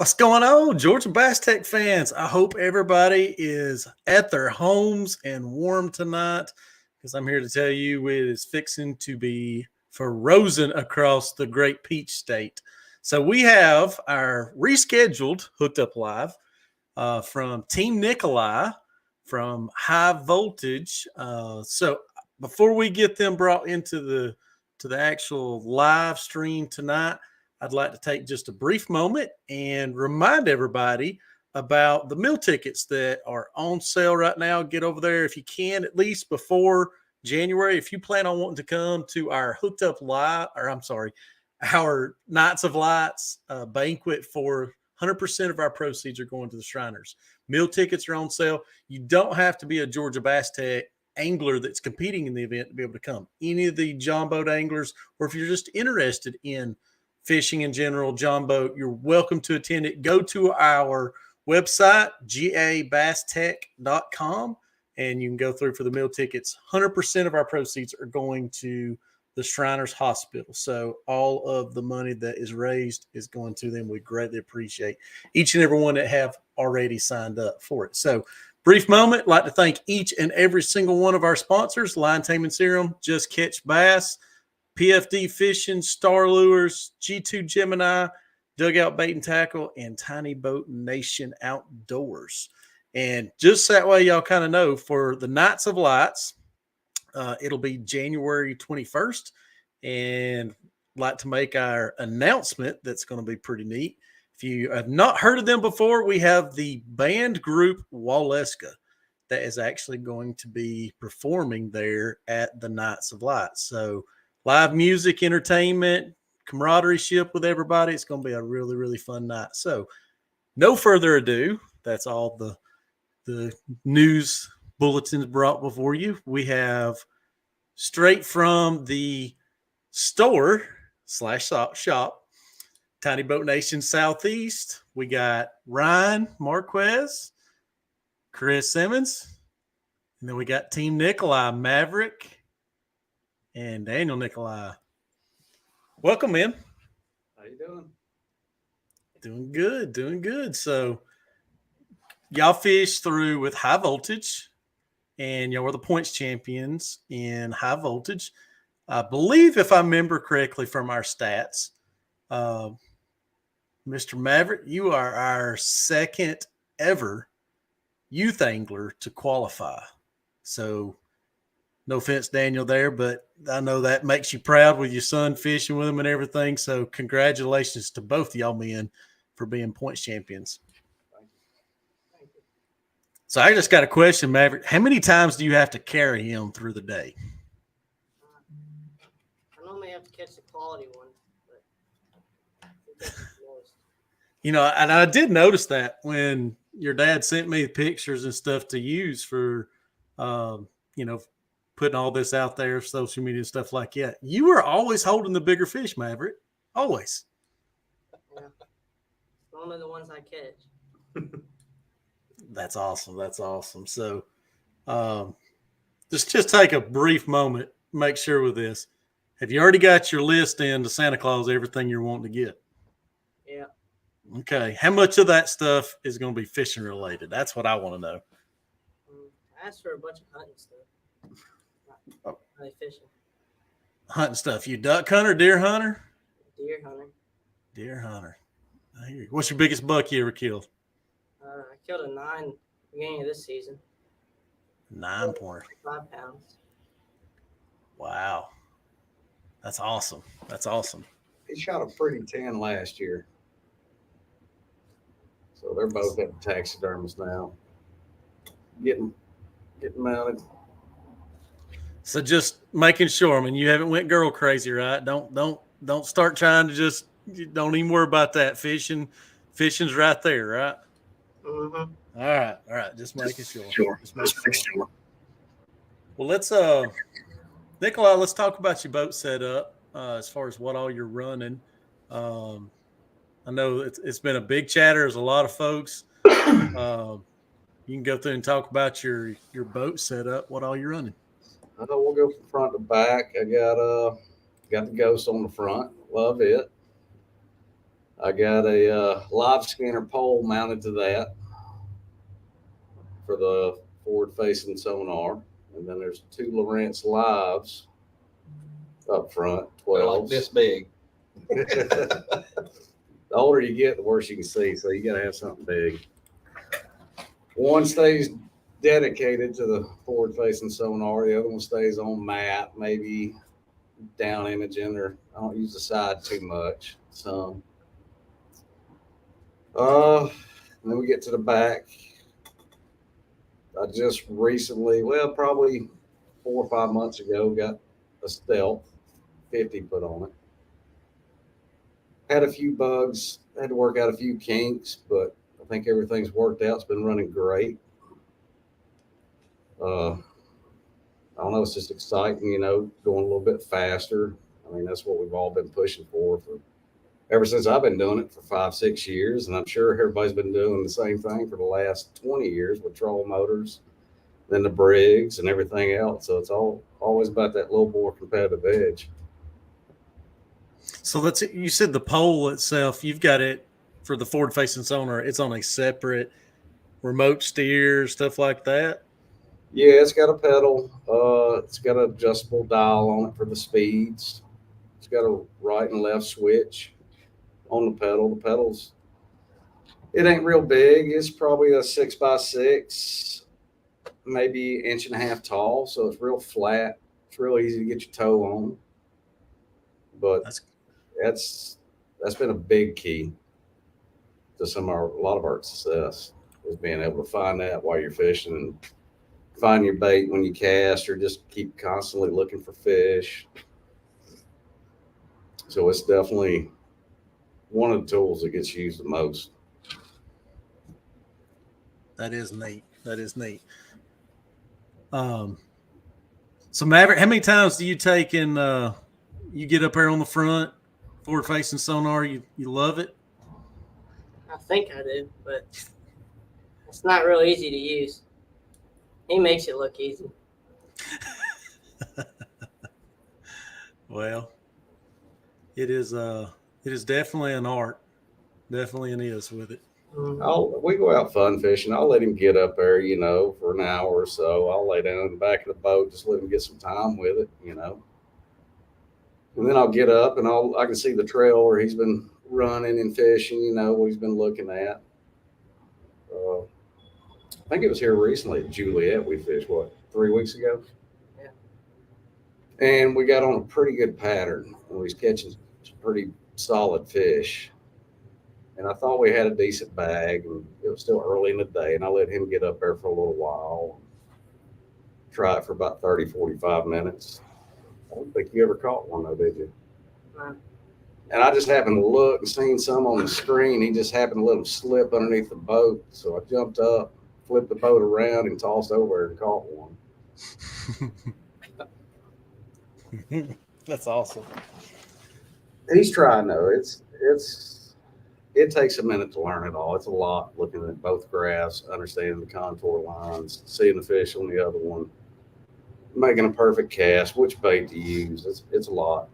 What's going on, Georgia Bass Tech fans? I hope everybody is at their homes and warm tonight because I'm here to tell you it is fixing to be frozen across the great Peach State. So we have our rescheduled Hooked Up Live from Team Nicolai from High Voltage. So before we get them brought into the actual live stream tonight, I'd like to take just a brief moment and remind everybody about the meal tickets that are on sale right now. Get over there if you can, at least before January. If you plan on wanting to come to our Hooked Up Live, our Nights of Lights banquet, for 100% of our proceeds are going to the Shriners. Meal tickets are on sale. You don't have to be a Georgia Bass Tech angler that's competing in the event to be able to come. Any of the John Boat anglers, or if you're just interested in fishing in general, John Boat, you're welcome to attend it. Go to our website, gabasstech.com, and you can go through for the meal tickets. 100% of our proceeds are going to the Shriners Hospital. So all of the money that is raised is going to them. We greatly appreciate each and every one that have already signed up for it. So brief moment, I'd like to thank each and every single one of our sponsors: Line Taming Serum, Just Catch Bass, PFD Fishing, Star Lures, G2 Gemini, Dugout Bait and Tackle, and Tiny Boat Nation Outdoors. And just that way y'all kind of know, for the Nights of Lights, it'll be January 21st. And I'd like to make our announcement that's going to be pretty neat. If you have not heard of them before, we have the band group Waleska that is actually going to be performing there at the Nights of Lights. So live music, entertainment, camaraderie ship with everybody. It's going to be a really, really fun night. So no further ado, that's all the news bulletins brought before you. We have straight from the store/shop, Tiny Boat Nation Southeast, we got Ryan Marquez, Chris Simmons, and then we got Team Nicolai, Maverick, and Daniel Nicolai. Welcome in. How you doing? Doing good. So y'all fished through with High Voltage, and y'all were the points champions in High Voltage. I believe, if I remember correctly from our stats, Mr. Maverick, you are our second ever youth angler to qualify. So no offense, Daniel, there, but I know that makes you proud with your son fishing with him and everything. So congratulations to both of y'all men for being points champions. Thank you. So I just got a question, Maverick. How many times do you have to carry him through the day? I normally have to catch the quality one, but I think that's the lowest. You know, and I did notice that when your dad sent me pictures and stuff to use for, putting all this out there, social media, stuff like that. You were always holding the bigger fish, Maverick. Always. Yeah. Normally the ones I catch. That's awesome. So just take a brief moment, make sure with this. Have you already got your list in to Santa Claus, everything you're wanting to get? Yeah. Okay. How much of that stuff is going to be fishing related? That's what I want to know. I asked for a bunch of hunting stuff. Not really fishing. Hunting stuff. You duck hunter, deer hunter? Deer hunter. Deer hunter. I hear you. What's your biggest buck you ever killed? I killed a 9 beginning of this season. 9 pointer. 5 pounds. Wow. That's awesome. He shot a pretty 10 last year. So they're both at the taxidermist now. Getting mounted. So just making sure. I mean, you haven't went girl crazy, right? Don't start trying to don't even worry about that. Fishing's right there, right? Mm-hmm. All right. Just making sure. Just making sure. Well, Nicolai, let's talk about your boat setup as far as what all you're running. I know it's been a big chatter. There's a lot of folks. You can go through and talk about your boat setup, what all you're running. I know we'll go from front to back. I got the Ghost on the front. Love it. I got a live scanner pole mounted to that for the forward-facing sonar, and then there's 2 Lowrance Lives up front, 12s. Like this big. The older you get, the worse you can see, so you got to have something big. One stays dedicated to the forward-facing sonar. The other one stays on map, maybe down imaging, or I don't use the side too much. So, and then we get to the back. I just recently, well, probably 4 or 5 months ago, got a Stealth 50 put on it. Had a few bugs, had to work out a few kinks, but I think everything's worked out. It's been running great. I don't know, it's just exciting, going a little bit faster. I mean, that's what we've all been pushing for ever since I've been doing it for 5, 6 years. And I'm sure everybody's been doing the same thing for the last 20 years with troll motors, then the Briggs and everything else. So it's always about that little more competitive edge. So you said the pole itself, you've got it for the forward facing sonar. It's on a separate remote steer, stuff like that. Yeah, it's got a pedal. It's got an adjustable dial on it for the speeds. It's got a right and left switch on the pedal. The pedals, it ain't real big. It's probably a 6x6, maybe 1.5 inches tall. So it's real flat. It's real easy to get your toe on. But that's been a big key to a lot of our success, is being able to find that while you're fishing and find your bait when you cast, or just keep constantly looking for fish. So it's definitely one of the tools that gets used the most. That is neat. That is neat. So Maverick, how many times do you take and you get up there on the front, forward facing sonar? You love it? I think I do, but it's not real easy to use. He makes it look easy. Well, it is definitely an art. Definitely an is with it. We go out fun fishing. I'll let him get up there, for an hour or so. I'll lay down in the back of the boat, just let him get some time with it, And then I'll get up and I can see the trail where he's been running and fishing, what he's been looking at. I think it was here recently at Juliet. We fished, 3 weeks ago? Yeah. And we got on a pretty good pattern. And we was catching some pretty solid fish. And I thought we had a decent bag, and it was still early in the day. And I let him get up there for a little while, try it for about 30, 45 minutes. I don't think you ever caught one, though, did you? No. And I just happened to look and seen some on the screen. He just happened to let him slip underneath the boat. So I jumped up, flipped the boat around, and tossed over and caught one. That's awesome. He's trying, though. It takes a minute to learn it all. It's a lot, looking at both graphs, understanding the contour lines, seeing the fish on the other one, making a perfect cast, which bait to use. It's a lot.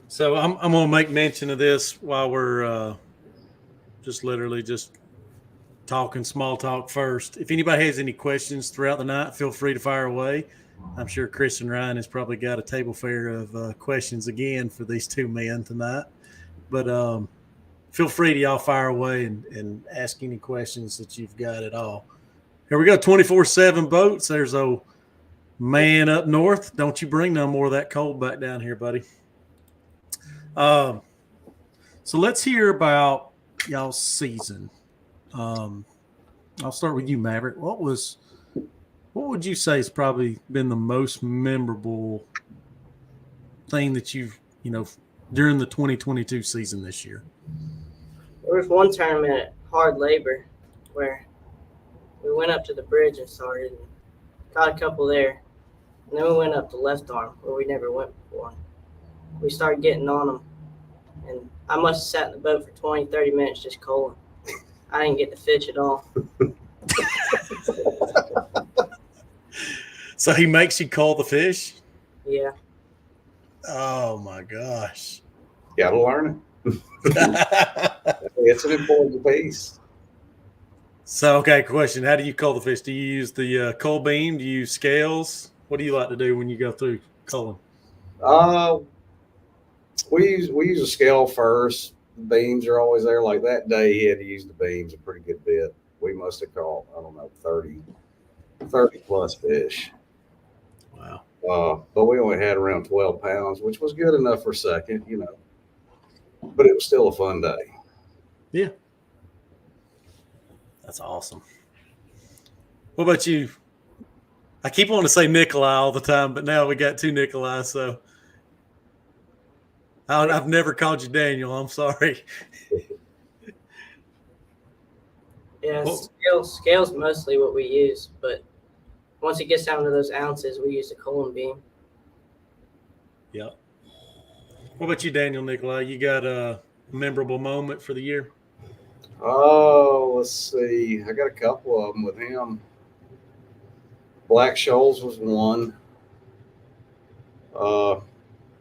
So I'm going to make mention of this while we're just talking small talk first. If anybody has any questions throughout the night, feel free to fire away. I'm sure Chris and Ryan has probably got a table fair of questions again for these two men tonight. But feel free to y'all fire away and ask any questions that you've got at all. Here we go, 24/7 boats. There's a man up north. Don't you bring no more of that cold back down here, buddy. So let's hear about y'all's season. I'll start with you, Maverick. What would you say has probably been the most memorable thing that you've, during the 2022 season this year? There was one tournament at Hard Labor where we went up to the bridge and started and caught a couple there. And then we went up to Left Arm where we never went before. We started getting on them. And I must have sat in the boat for 20, 30 minutes just cold. I didn't get to fish at all. So he makes you call the fish? Yeah. Oh, my gosh. Got to learn it. It's an important piece. So, okay, question. How do you cull the fish? Do you use the cull beam? Do you use scales? What do you like to do when you go through culling? We use a scale first. The beams are always there. Like that day, he had to use the beams a pretty good bit. We must have caught, I don't know, 30 plus fish. Wow. But we only had around 12 pounds, which was good enough for second, but it was still a fun day. Yeah. That's awesome. What about you? I keep wanting to say Nicolai all the time, but now we got two Nicolai, so I've never called you Daniel. I'm sorry. Yeah, scale's mostly what we use, but once it gets down to those ounces, we use the culling beam. Yeah. What about you, Daniel Nicolai? You got a memorable moment for the year? Oh, let's see. I got a couple of them with him. Black Shoals was one.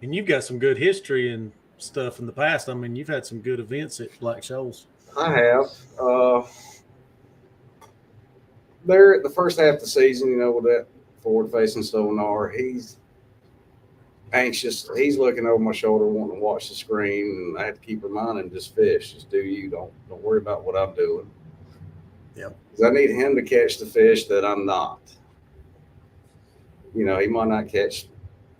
And you've got some good history and stuff in the past. I mean, you've had some good events at Black Shoals. I have. There at the first half of the season, with that forward-facing sonar, he's anxious. He's looking over my shoulder, wanting to watch the screen, and I have to keep reminding him, just fish, just do you. Don't worry about what I'm doing. Yeah. Because I need him to catch the fish that I'm not. He might not catch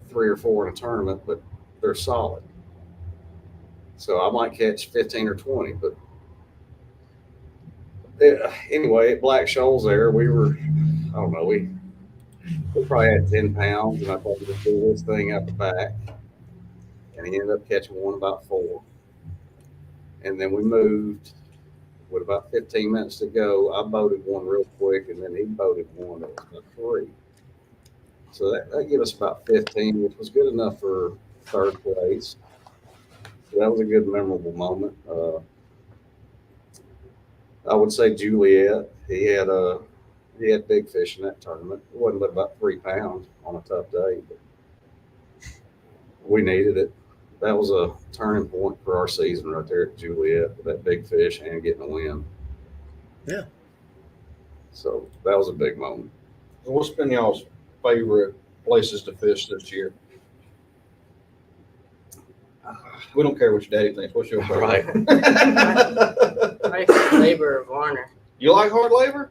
3 or 4 in a tournament, but they're solid. So I might catch 15 or 20, but anyway, at Black Shoals there, we were, I don't know, we probably had 10 pounds, and I thought we'd do this thing out the back. And he ended up catching one about 4. And then we moved with about 15 minutes to go. I boated one real quick, and then he boated one that was about 3. So that gave us about 15, which was good enough for 3rd place. So that was a good, memorable moment. I would say Juliet. He had big fish in that tournament. It wasn't but about 3 pounds on a tough day, but we needed it. That was a turning point for our season right there at Juliet, with that big fish and getting a win. Yeah. So that was a big moment. What's been y'all's favorite places to fish this year? We don't care what your daddy thinks. What's your favorite? Right. I like Labor of Varner. You like hard labor?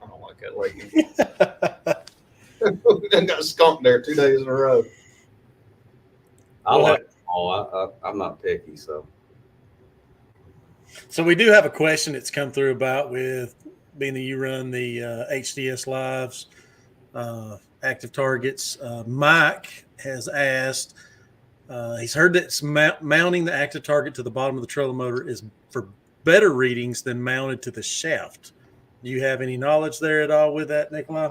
I don't like that lake. We done got skunked there 2 days in a row. I like them all. I'm not picky, so. So we do have a question that's come through about, with being that you run the HDS Lives active targets. Mike has asked, he's heard that mounting the active target to the bottom of the trolling motor is for better readings than mounted to the shaft. Do you have any knowledge there at all with that, Nicolai?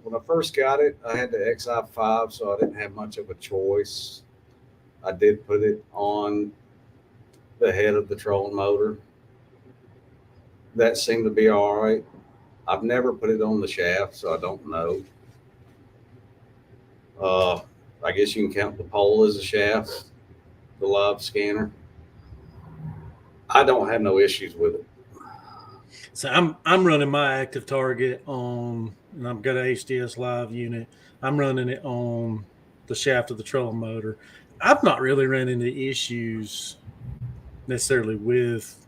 When I first got it, I had the XI5, so I didn't have much of a choice. I did put it on the head of the trolling motor. That seemed to be all right. I've never put it on the shaft, so I don't know. I guess you can count the pole as a shaft, the live scanner. I don't have no issues with it. So I'm running my active target on, and I've got an HDS Live unit. I'm running it on the shaft of the trolling motor. I've not really run into issues necessarily with,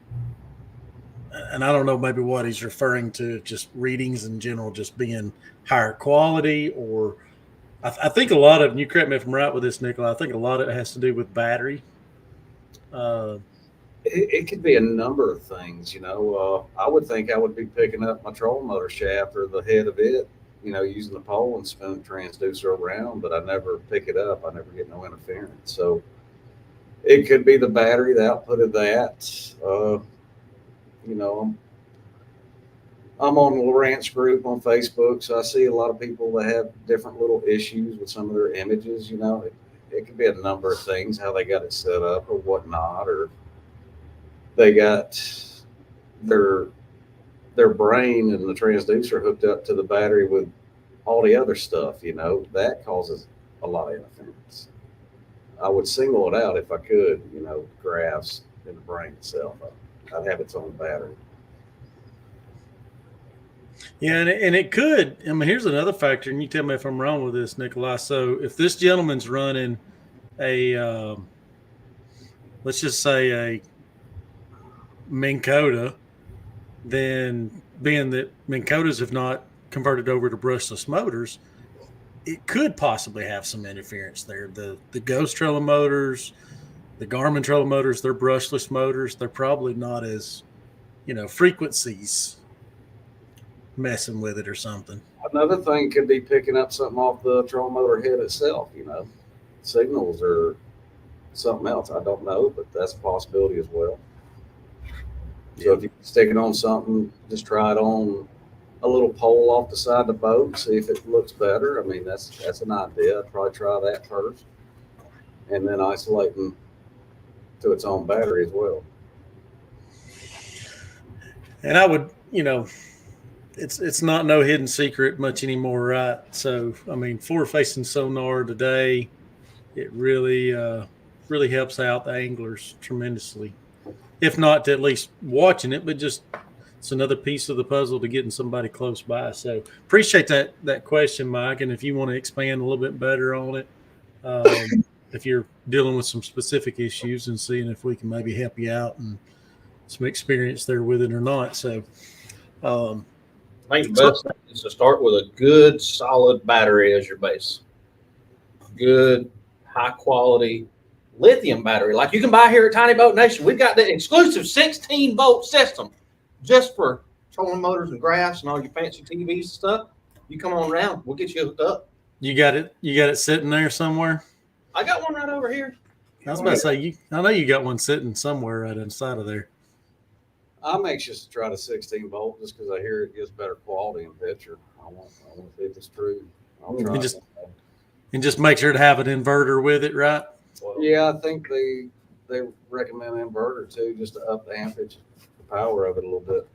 and I don't know maybe what he's referring to, just readings in general just being higher quality, or I think a lot of, and you correct me if I'm right with this, Nicolai, I think a lot of it has to do with battery. It could be a number of things, I would think I would be picking up my trolling motor shaft or the head of it, using the pole and spinning the transducer around, but I never pick it up. I never get no interference. So it could be the battery, the output of that. I'm on the Lawrence group on Facebook, so I see a lot of people that have different little issues with some of their images. It could be a number of things, how they got it set up or whatnot, or they got their brain and the transducer hooked up to the battery with all the other stuff. That causes a lot of interference. I would single it out if I could, graphs and the brain itself. I'd have its own battery. Yeah, and it could. I mean, here's another factor, and you tell me if I'm wrong with this, Nicolai. So if this gentleman's running a, let's just say a Minn Kota, then being that Minn Kotas have not converted over to brushless motors, it could possibly have some interference there. The Ghost trolling motors, the Garmin trolling motors, they're brushless motors. They're probably not as, frequencies messing with it or something. Another thing could be picking up something off the trolling motor head itself. Signals or something else. I don't know, but that's a possibility as well. So if you stick it on something, just try it on a little pole off the side of the boat, see if it looks better. I mean, that's an idea. I'd probably try that first, and then isolating to its own battery as well. And I would, it's not no hidden secret much anymore, right? So, I mean, forward-facing sonar today, it really helps out the anglers tremendously. If not to at least watching it, but just it's another piece of the puzzle to getting somebody close by. So appreciate that question, Mike. And if you want to expand a little bit better on it, if you're dealing with some specific issues and seeing if we can maybe help you out and some experience there with it or not. So I think the best thing is to start with a good, solid battery as your base. Good, high quality lithium battery, like you can buy here at Tiny Boat Nation. We've got the exclusive 16-volt system just for trolling motors and graphs and all your fancy TVs and stuff. You come on around, we'll get you hooked up. You got it sitting there somewhere? I got one right over here. I was about to say, I know you got one sitting somewhere right inside of there. I'm anxious to try the 16 volt just because I hear it gives better quality in picture. I want to see if it's true. I'll try it. And just make sure to have an inverter with it, right? Yeah, I think they recommend an inverter too, just to up the ampage, the power of it a little bit.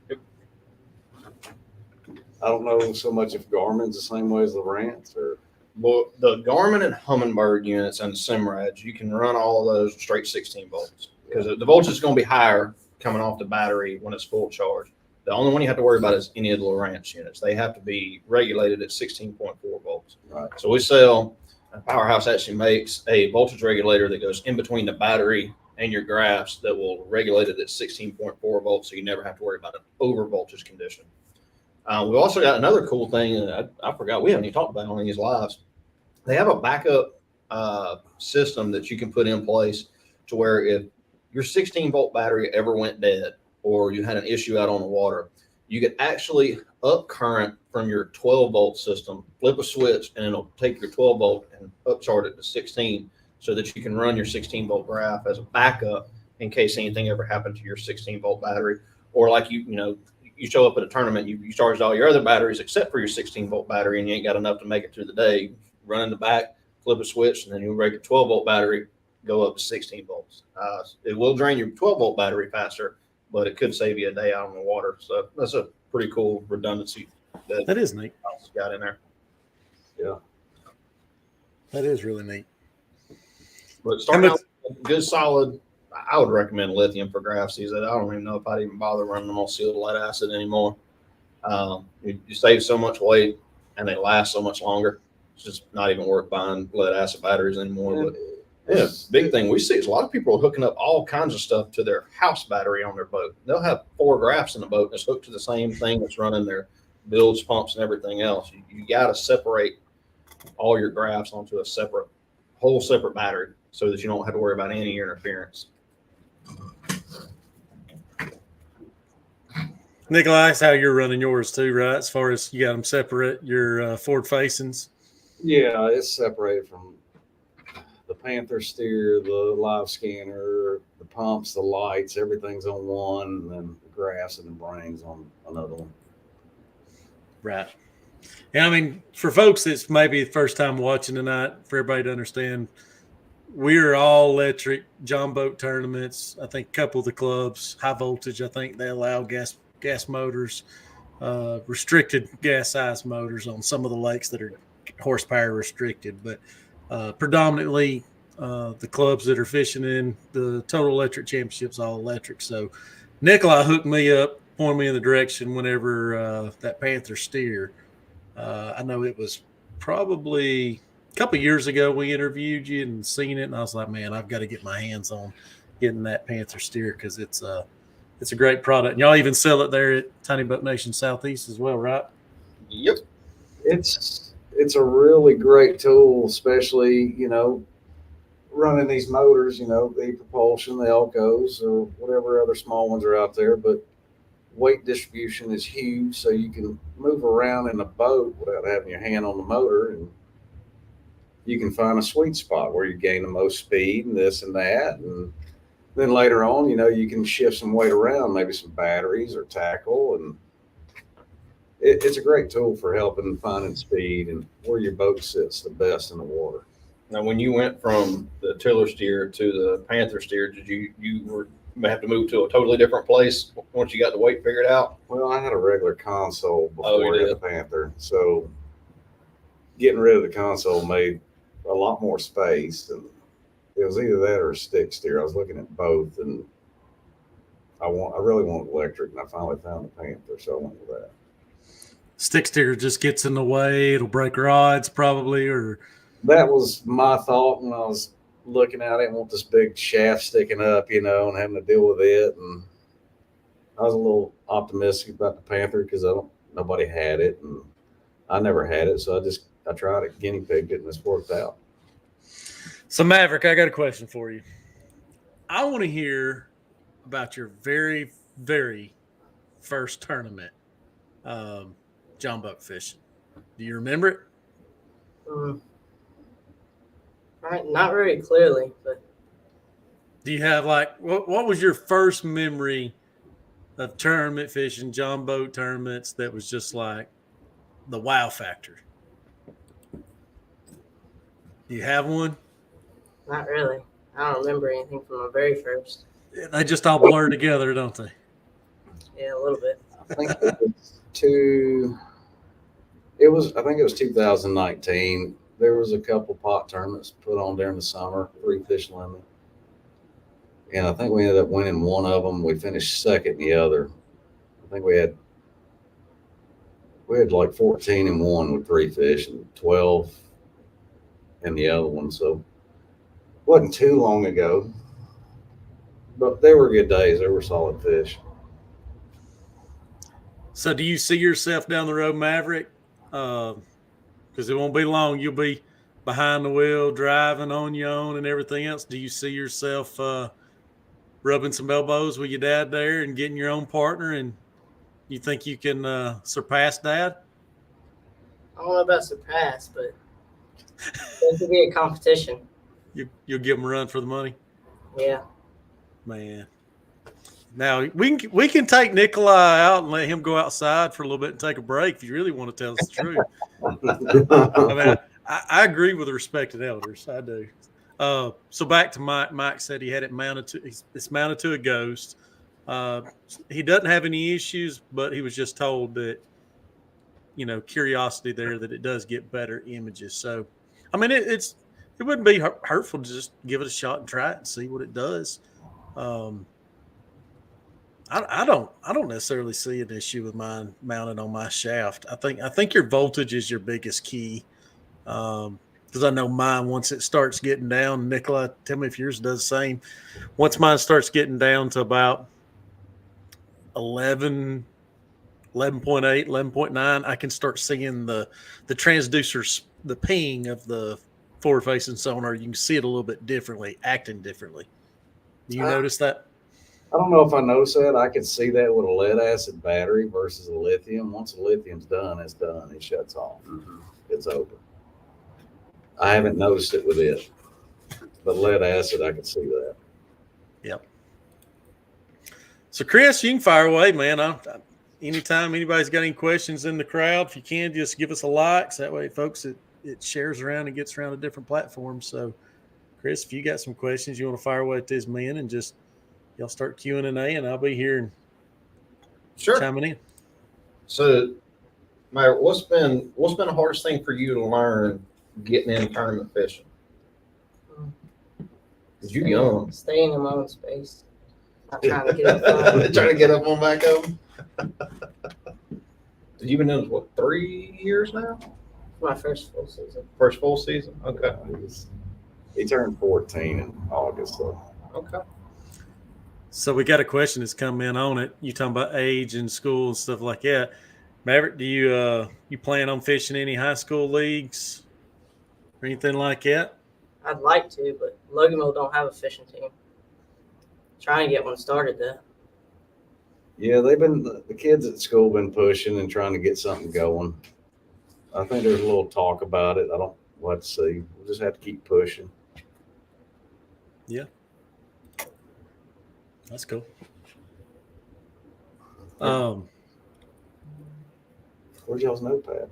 I don't know so much if Garmin's the same way as the Lowrance or. Well, the Garmin and Humminbird units and the Simrads, you can run all of those straight 16 volts because the voltage is going to be higher coming off the battery when it's full charge. The only one you have to worry about is any of the Lowrance units. They have to be regulated at 16.4 volts. Right. So we sell. Powerhouse actually makes a voltage regulator that goes in between the battery and your graphs that will regulate it at 16.4 volts, so you never have to worry about an over voltage condition. We also got another cool thing, and I forgot we haven't even talked about it on these lives. They have a backup system that you can put in place to where if your 16-volt battery ever went dead or you had an issue out on the water, you could actually up current from your 12-volt system, flip a switch, and it'll take your 12-volt and upcharge it to 16 so that you can run your 16-volt graph as a backup in case anything ever happened to your 16-volt battery. Or like you show up at a tournament, you charged all your other batteries except for your 16-volt battery, and you ain't got enough to make it through the day. Run in the back, flip a switch, and then you'll break a 12-volt battery, go up to 16 volts. It will drain your 12-volt battery faster, but it could save you a day out on the water. So that's a pretty cool redundancy that is neat. Got in there. Yeah, that is really neat. But starting out with good solid, I would recommend lithium for graphs. These I don't even know if I'd even bother running them on sealed lead acid anymore. You save so much weight and they last so much longer. It's just not even worth buying lead acid batteries anymore. But yeah, big thing we see is a lot of people are hooking up all kinds of stuff to their house battery on their boat. They'll have 4 graphs in the boat and it's hooked to the same thing that's running their bilge pumps and everything else. You got to separate all your graphs onto a whole separate battery so that you don't have to worry about any interference. Nicolai, that's how you're running yours too, right? As far as you got them separate, your forward facings. Yeah, it's separated from the Panther steer, the live scanner, the pumps, the lights, everything's on one, and then the graphs and the brains on another one. Right. And I mean, for folks that's maybe the first time watching tonight, for everybody to understand, we're all electric John boat tournaments. I think a couple of the clubs, high voltage, I think they allow gas motors, restricted gas size motors on some of the lakes that are horsepower restricted, but predominantly the clubs that are fishing in the Total Electric Championships, all electric. So Nicolai hooked me up, pointed me in the direction whenever that Panther steer. I know it was probably a couple of years ago we interviewed you and seen it, and I was like, man, I've got to get my hands on getting that Panther steer because it's a great product. And y'all even sell it there at Tiny Boat Nation Southeast as well, right? Yep. It's a really great tool, especially, running these motors, the propulsion, the Elcos, or whatever other small ones are out there. But weight distribution is huge, so you can move around in a boat without having your hand on the motor, and you can find a sweet spot where you gain the most speed and this and that. And then later on, you can shift some weight around, maybe some batteries or tackle, and it's a great tool for helping finding speed and where your boat sits the best in the water. Now, when you went from the tiller steer to the Panther steer, did you have to move to a totally different place once you got the weight figured out? Well, I had a regular console Oh, you before I did? had the Panther, so getting rid of the console made a lot more space. And it was either that or a stick steer. I was looking at both, and I really wanted electric, and I finally found the Panther, so I went with that. Stick steer just gets in the way. It'll break rods probably, or That was my thought when I was looking at it. I want this big shaft sticking up, and having to deal with it. And I was a little optimistic about the Panther because nobody had it, and I never had it, so I tried it, guinea pigged it, and it's worked out. So Maverick, I got a question for you. I want to hear about your very, very first tournament, John Buck fishing. Do you remember it? Not very clearly, but Do you have what was your first memory of tournament fishing, John Boat tournaments that was just like the wow factor? Do you have one? not really. I don't remember anything from my very first. They just all blur together, don't they? Yeah, a little bit. I think it was 2019. There was a couple pot tournaments put on during the summer, 3 fish limit. And I think we ended up winning one of them. We finished second in the other. I think we had like 14 in one with 3 fish and 12 in the other one. So it wasn't too long ago. But they were good days. They were solid fish. So do you see yourself down the road, Maverick? Because it won't be long. You'll be behind the wheel, driving on your own and everything else. Do you see yourself rubbing some elbows with your dad there and getting your own partner? And you think you can surpass Dad? I don't know about surpass, but it could be a competition. You'll give him a run for the money? Yeah. Man. Now, we can take Nicolai out and let him go outside for a little bit and take a break if you really want to tell us the truth. I mean, I agree with the respected elders. I do. So back to Mike. Mike said he had it it's mounted to a Ghost. He doesn't have any issues, but he was just told that, curiosity there that it does get better images. So, I mean, it wouldn't be hurtful to just give it a shot and try it and see what it does. I don't necessarily see an issue with mine mounted on my shaft. I think your voltage is your biggest key. Because I know mine, once it starts getting down, Nicolai, tell me if yours does the same. Once mine starts getting down to about 11.8, 11.9, I can start seeing the transducers, the ping of the forward-facing sonar. You can see it a little bit differently, acting differently. Do you notice that? I don't know if I noticed that. I could see that with a lead acid battery versus a lithium. Once the lithium's done, it's done. It shuts off. Mm-hmm. It's over. I haven't noticed it with it. But lead acid, I can see that. Yep. So, Chris, you can fire away, man. Anytime anybody's got any questions in the crowd, if you can, just give us a like. So that way, folks, it shares around and gets around to different platforms. So, Chris, if you got some questions you want to fire away at this man, and just y'all start Q&A, and I'll be here and chiming in. So, Maverick, what's been the hardest thing for you to learn getting in tournament fishing? You young. Staying in my own space. Not trying to get up on it. Trying to get up on back home. You've been doing this, what, 3 years now? My first full season. First full season? Okay. He turned 14 in August. So. Okay. So we got a question that's come in on it. You talking about age and school and stuff like that. Maverick, do you plan on fishing any high school leagues or anything like that? I'd like to, but Loganville don't have a fishing team. Trying to get one started though. Yeah, the kids at school been pushing and trying to get something going. I think there's a little talk about it. Let's see. We'll just have to keep pushing. Yeah. That's cool. Where's y'all's notepad?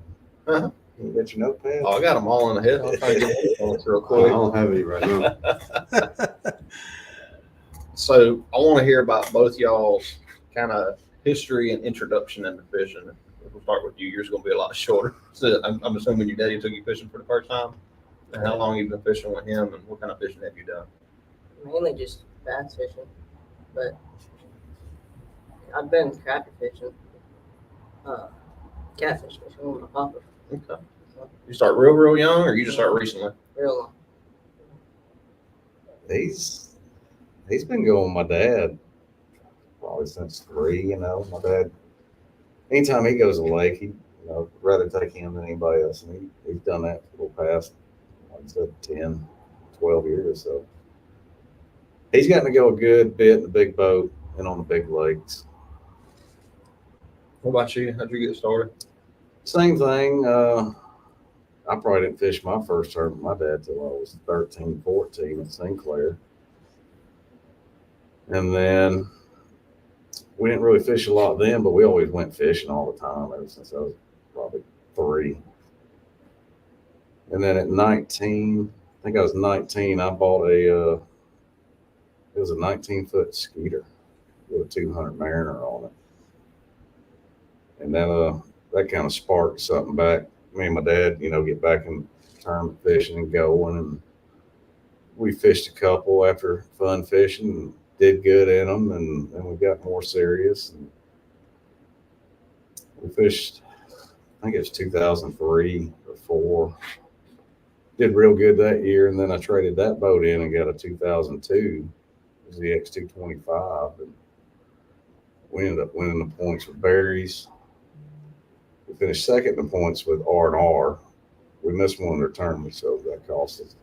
Uh-huh. You got your notepad? Oh, I got them all in the head. I'll try to get it real I quick. don't have any right now. So I want to hear about both y'all's kind of history and introduction into fishing. We'll start with you. Yours is going to be a lot shorter. So I'm assuming your daddy took you fishing for the first time. And how long you been fishing with him, and what kind of fishing have you done? Mainly just bass fishing, but I've been crappie fishing, catfish fishing with my papa. Okay. You start real young, or you just start recently? Real long. He's been going with my dad probably since 3. My dad, anytime he goes to the lake, he rather take him than anybody else, and he's done that for the past, like I said, 10, 12 years. So he's gotten to go a good bit in the big boat and on the big lakes. What about you? How'd you get started? Same thing. I probably didn't fish my first tournament with my dad till I was 13, 14 at Sinclair. And then we didn't really fish a lot then, but we always went fishing all the time ever since I was probably 3. And then at 19, I think I was 19, I bought it was a 19-foot Skeeter with a 200 Mariner on it. And then that kind of sparked something back. Me and my dad, get back in tournament fishing and going. And we fished a couple after fun fishing and did good in them. And then we got more serious. And we fished, I think it was 2003 or 4. Did real good that year. And then I traded that boat in and got a 2002. It was the X225. And we ended up winning the points with Berries. We finished second in the points with R&R. We missed one of their tournaments, so that cost us.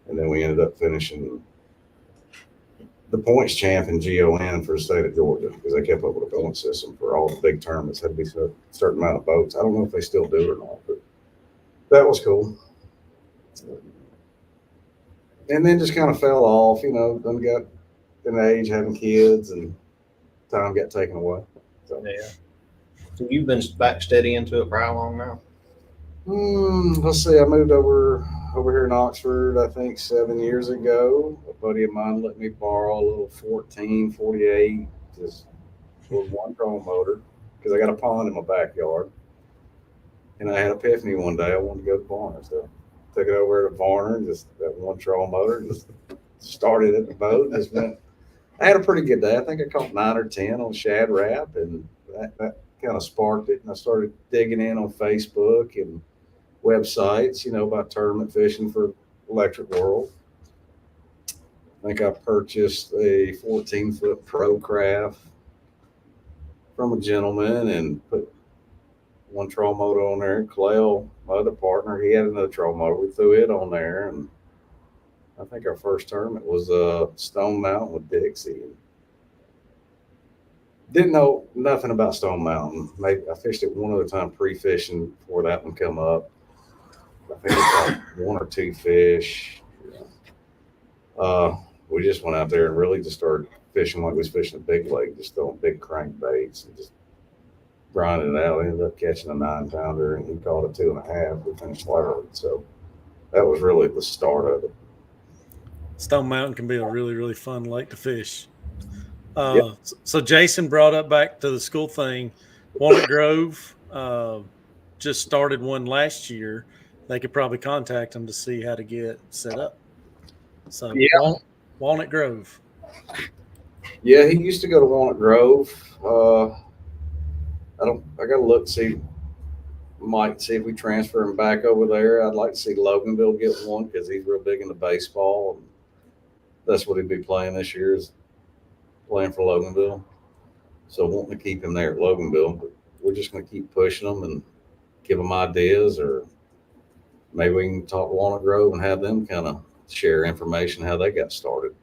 And then we ended up finishing the points champ in GON for the state of Georgia because they kept up with a point system for all the big tournaments. Had to be a certain amount of boats. I don't know if they still do or not, but that was cool. And then just kind of fell off, then got in age having kids and time got taken away. So. Yeah. So you've been back steady into it for how long now? Let's see. I moved over here in Oxford, I think 7 years ago. A buddy of mine let me borrow a little 1448, just with one trolling motor, because I got a pond in my backyard. And I had an epiphany one day. I wanted to go to Varner, so took it over to Varner and just that one trolling motor, just started at the boat. And just went. I had a pretty good day. I think I caught 9 or 10 on Shad Rap, and that kind of sparked it. And I started digging in on Facebook and websites, about tournament fishing for Electric World. I think I purchased a 14-foot Pro Craft from a gentleman and put one troll motor on there. Clay, my other partner, he had another troll motor. We threw it on there, and I think our first tournament was Stone Mountain with Dixie. Didn't know nothing about Stone Mountain. Maybe I fished it one other time pre-fishing before that one come up. I think it's like 1 or 2 fish. We just went out there and really just started fishing like we was fishing a big lake, just throwing big crankbaits and just grinding it out. We ended up catching a 9-pounder, and he caught a 2.5. We finished third. So that was really the start of it. Stone Mountain can be a really, really fun lake to fish. Yep. So Jason brought up back to the school thing. Walnut Grove just started one last year. They could probably contact them to see how to get set up. So yeah, Walnut Grove. Yeah, he used to go to Walnut Grove. I gotta look, see, might see if we transfer him back over there. I'd like to see Loganville get one because he's real big into baseball. And that's what he'd be playing this year, is playing for Loganville. So wanting to keep him there at Loganville, but we're just going to keep pushing them and give them ideas, or maybe we can talk to Walnut Grove and have them kind of share information how they got started.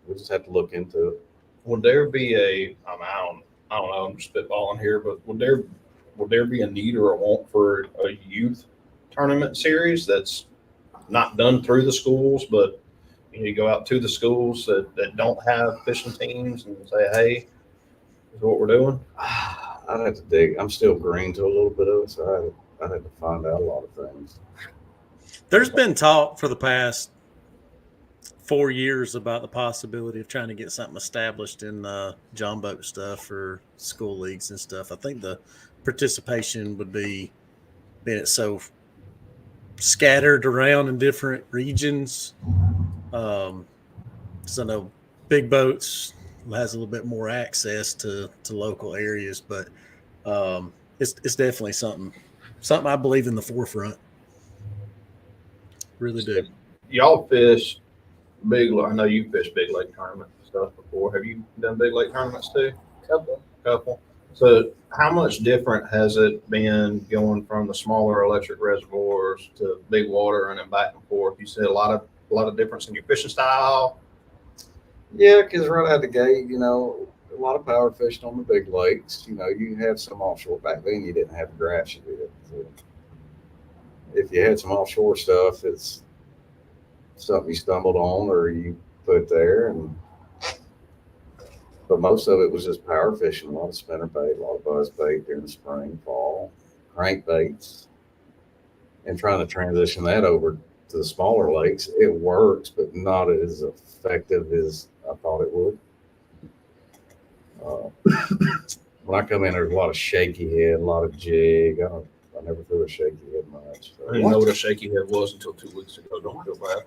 We just have to look into it. Would there be I don't know, I'm just spitballing here, but would there be a need or a want for a youth tournament series that's not done through the schools, but you go out to the schools that don't have fishing teams and say, hey, this is what we're doing? I'd have to dig. I'm still green to a little bit of it, so I'd have to find out a lot of things. There's been talk for the past 4 years about the possibility of trying to get something established in John boat stuff for school leagues and stuff. I think the participation would be, being it's so scattered around in different regions. So I know big boats has a little bit more access to local areas, but it's definitely something I believe in the forefront. Really do. Y'all fish big. I know you fish big lake tournament stuff before. Have you done big lake tournaments too? Couple. So how much different has it been going from the smaller electric reservoirs to big water and then back and forth? You said a lot of difference in your fishing style. Yeah, because right out the gate, a lot of power fishing on the big lakes. You have some offshore. Back then, you didn't have the grass you did. So if you had some offshore stuff, it's something you stumbled on or you put there. But most of it was just power fishing, a lot of spinner bait, a lot of buzz bait during the spring, fall, crankbaits, and trying to transition that over to the smaller lakes. It works, but not as effective as I thought it would. When I come in, there's a lot of shaky head, a lot of jig. I never threw a shaky head much. So. I didn't know what a shaky head was until 2 weeks ago. Don't feel bad.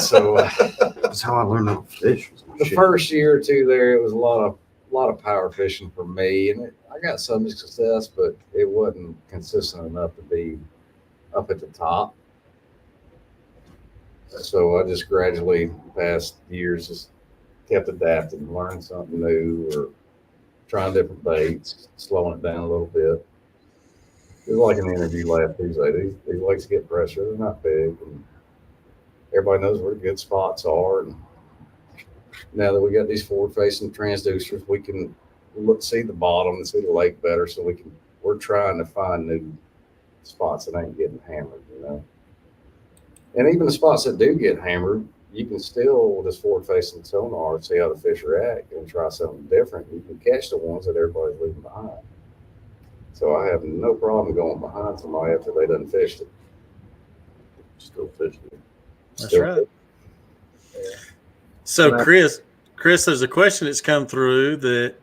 So that's how I learned how to fish. The first year or two there, it was a lot of power fishing for me, and I got some success, but it wasn't consistent enough to be up at the top. So I just gradually, past years, just kept adapting, learning something new, or trying different baits, slowing it down a little bit. It was like an interview last Tuesday. These lakes get pressure. They're not big, and everybody knows where the good spots are. And now that we got these forward-facing transducers, we can see the bottom and see the lake better. So we're trying to find new spots that ain't getting hammered, And even the spots that do get hammered, you can still, with this forward-facing sonar, see how the fish react and try something different. You can catch the ones that everybody's leaving behind. So I have no problem going behind somebody after they done fished it. Still fishing it. That's right. Yeah. So Chris, there's a question that's come through that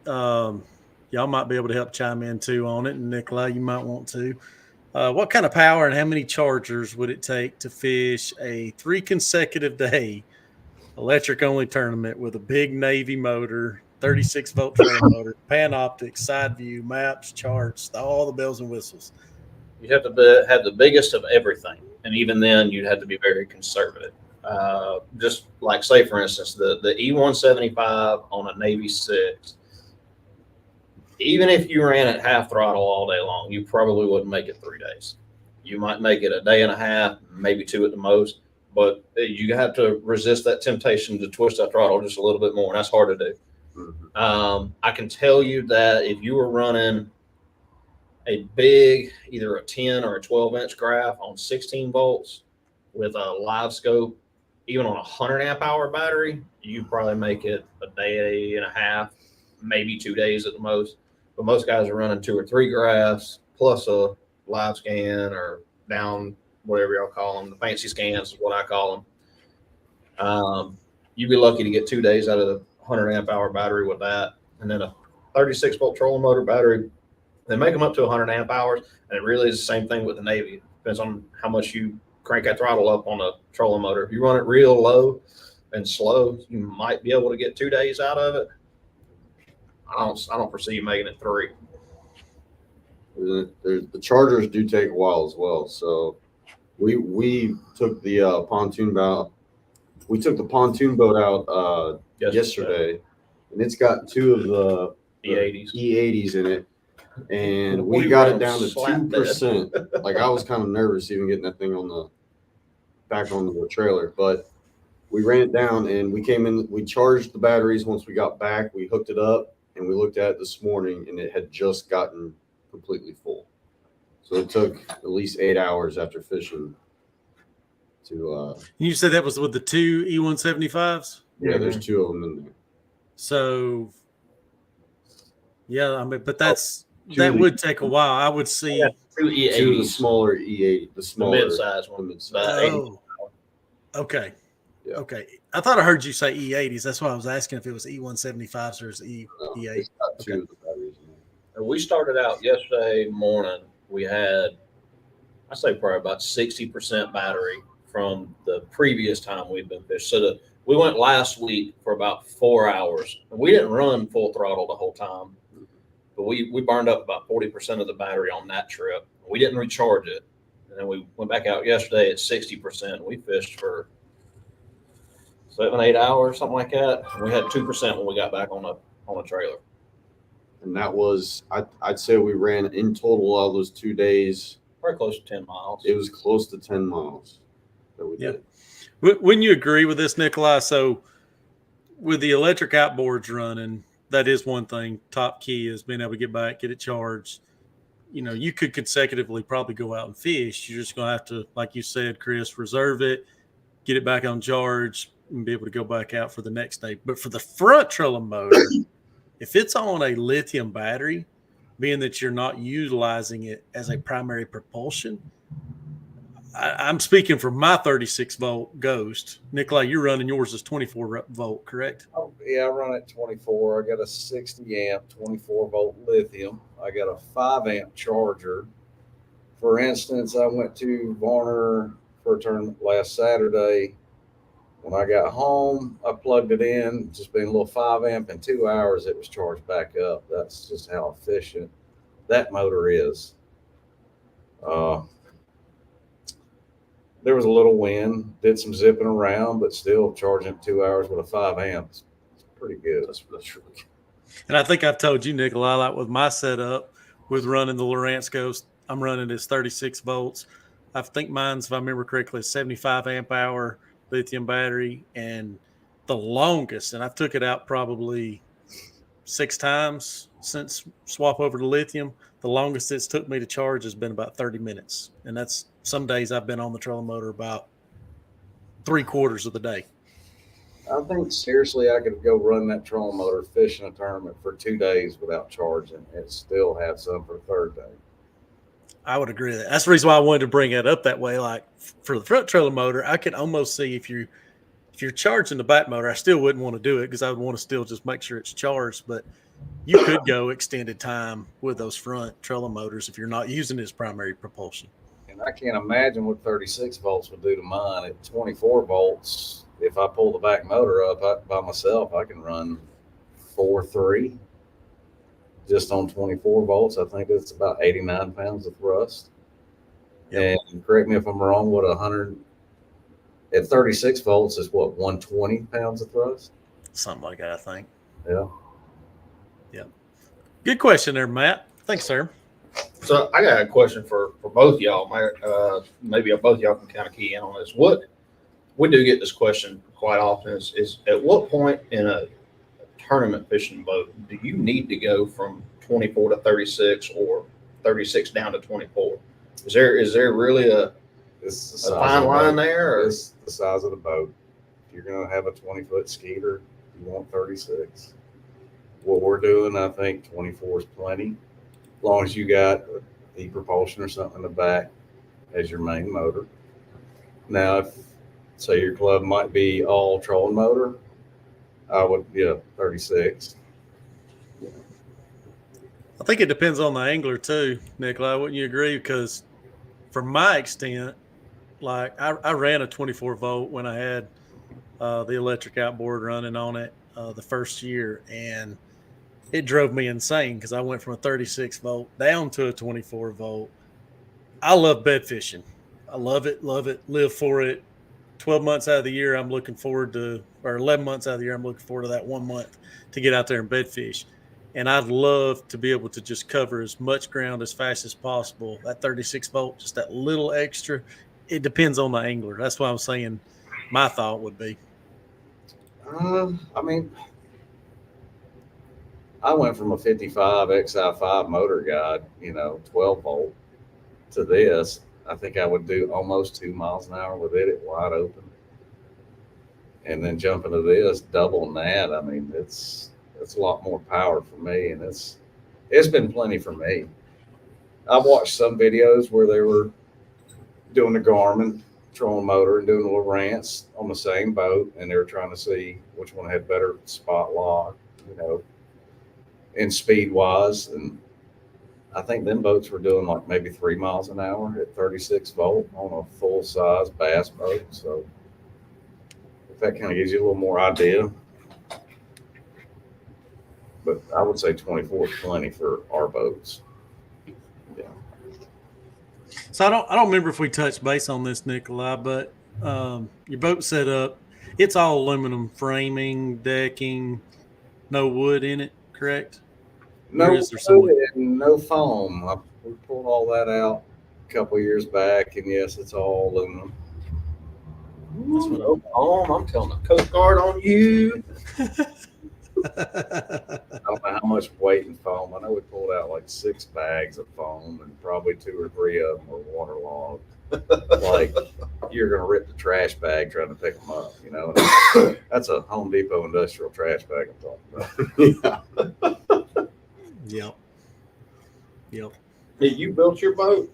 y'all might be able to help chime in too on it. And Nicolai, you might want to. What kind of power and how many chargers would it take to fish a 3 consecutive day electric only tournament with a big Navy motor, 36 volt trailer motor, pan optics, side view, maps, charts, all the bells and whistles? You have to have the biggest of everything. And even then, you'd have to be very conservative. Just like, say, for instance, the E175 on a Navy 6, even if you ran at half throttle all day long, you probably wouldn't make it 3 days. You might make it a day and a half, maybe 2 at the most, but you have to resist that temptation to twist that throttle just a little bit more, and that's hard to do. Mm-hmm. I can tell you that if you were running a big, either a 10 or a 12-inch graph on 16 volts with a live scope, even on a 100 amp hour battery, you probably make it a day and a half, maybe 2 days at the most. But most guys are running 2 or 3 graphs plus a live scan or down, whatever y'all call them. The fancy scans is what I call them. You'd be lucky to get 2 days out of the 100 amp hour battery with that. And then a 36 volt trolling motor battery, they make them up to 100 amp hours. And it really is the same thing with the Navy. Depends on how much you crank that throttle up on a trolling motor. If you run it real low, and slow, you might be able to get 2 days out of it. I don't foresee you making it 3. The chargers do take a while as well. So we took the pontoon boat. We took the pontoon boat out yesterday, and it's got 2 of the E80s. E80s in it, and we We got ran it down to slap dead. 2%. Like I was kind of nervous even getting that thing back onto the trailer, but we ran it down and we came in. We charged the batteries once we got back. We hooked it up and we looked at it this morning, and it had just gotten completely full. So it took at least 8 hours after fishing to. You said that was with the 2 E175s? Yeah, there's 2 of them in there. So, yeah, I mean, but that two would take a while. I would see. Yeah. 2 2 of the E80s, smaller E80, the the smaller mid-size one. mid-size. 80. Oh, okay. Yeah. Okay. I thought I heard you say E80s. That's why I was asking if it was E175s or is E8. It's got 2 of the batteries in there. And we started out yesterday morning. We had, I say probably about 60% battery from the previous time we'd been fishing. So we went last week for about 4 hours. And we didn't run full throttle the whole time, but we burned up about 40% of the battery on that trip. We didn't recharge it. And then we went back out yesterday at 60%. We fished for 7-8 hours, something like that. And we had 2% when we got back on a trailer. And that was, I'd say we ran in total all those 2 days. Probably close to 10 miles. It was close to 10 miles that we did. Wouldn't you agree with this, Nicolai? So with the electric outboards running, that is one thing. Top key is being able to get back, get it charged. You know, you could consecutively probably go out and fish. You're just going to have to, like you said, Chris, reserve it, get it back on charge, and be able to go back out for the next day. But for the front trolling motor, if it's on a lithium battery, being that you're not utilizing it as a primary propulsion, I'm speaking for my 36 volt Ghost. Nicolai, you're running yours as 24 volt, correct? Oh, yeah, I run at 24. I got a 60 amp, 24 volt lithium. I got a 5 amp charger. For instance, I went to Varner for a tournament last Saturday. When I got home, I plugged it in, just being a little 5 amp. In 2 hours, it was charged back up. That's just how efficient that motor is. There was a little wind, did some zipping around, but still charging 2 hours with a 5 amps. It's pretty good. That's really good. And I think I've told you, Nicolai, like with my setup with running the Lowrance Ghost, I'm running as 36 volts. I think mine's, if I remember correctly, 75 amp hour lithium battery. And the longest, and I've took it out probably 6 times since swap over to lithium, the longest it's took me to charge has been about 30 minutes. And that's some days I've been on the trolling motor about 3/4 of the day. I think seriously I could go run that trolling motor, fish in a tournament for 2 days without charging and still have some for the third day. I would agree with that. That's the reason why I wanted to bring it up that way. Like for the front trailer motor, I could almost see if you're charging the back motor, I still wouldn't want to do it because I would want to still just make sure it's charged. But you could go extended time with those front trailer motors if you're not using it as primary propulsion. And I can't imagine what 36 volts would do to mine. At 24 volts, if I pull the back motor up by myself, I can run 4.3 just on 24 volts. I think it's about 89 pounds of thrust. Yep. And correct me if I'm wrong, what 100 at 36 volts is what 120 pounds of thrust? Something like that, I think. Yeah. Good question there, Matt. Thanks, sir. So I got a question for both y'all. Maybe both y'all can kind of key in on this. What we do get this question quite often is at what point in a tournament fishing boat do you need to go from 24 to 36 or 36 down to 24? Is there really a fine line there? Or? It's the size of the boat. If you're going to have a 20-foot skeeter, you want 36. What we're doing, I think 24 is plenty. As long as you got the propulsion or something in the back as your main motor. Now, if say your club might be all trolling motor, I would 36. I think it depends on the angler too, Nicolai. Wouldn't you agree? Because from my extent, like I ran a 24 volt when I had the electric outboard running on it the first year, and it drove me insane because I went from a 36 volt down to a 24 volt. I love bed fishing. I love it, live for it. 12 months out of the year, I'm looking forward to, or 11 months out of the year, I'm looking forward to that 1 month to get out there and bed fish. And I'd love to be able to just cover as much ground as fast as possible. That 36 volt, just that little extra. It depends on the angler. That's why I'm saying my thought would be. I mean, I went from a 55 XI5 motor guide, 12 volt, to this. I think I would do almost 2 miles an hour with it wide open. And then jumping to this, doubling that. I mean, it's a lot more power for me, and it's been plenty for me. I've watched some videos where they were doing the Garmin trolling motor and doing a little rants on the same boat, and they were trying to see which one had better spot lock, and speed wise. And I think them boats were doing like maybe 3 miles an hour at 36 volt on a full size bass boat. So if that kind of gives you a little more idea. But I would say 24 is plenty for our boats. Yeah. So I don't remember if we touched base on this, Nicolai, but your boat set up, it's all aluminum framing, decking, no wood in it, correct? No, is there some wood? no foam. We pulled all that out a couple of years back, and yes, it's all aluminum. No foam. I'm telling the Coast Guard on you. I don't know how much weight in foam. I know we pulled out like 6 bags of foam, and probably 2 or 3 of them were waterlogged. Like you're going to rip the trash bag trying to pick them up, That's a Home Depot industrial trash bag I'm talking about. Yep. Hey, you built your boat?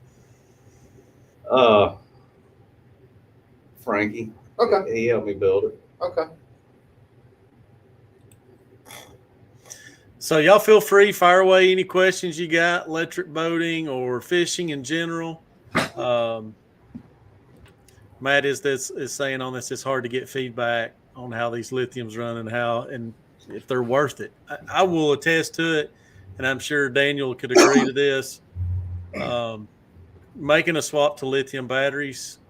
Frankie. Okay. He helped me build it. Okay. So y'all feel free, fire away any questions you got, electric boating or fishing in general. Matt is saying on this, it's hard to get feedback on how these lithiums run and if they're worth it. I will attest to it, and I'm sure Daniel could agree to this. Making a swap to lithium batteries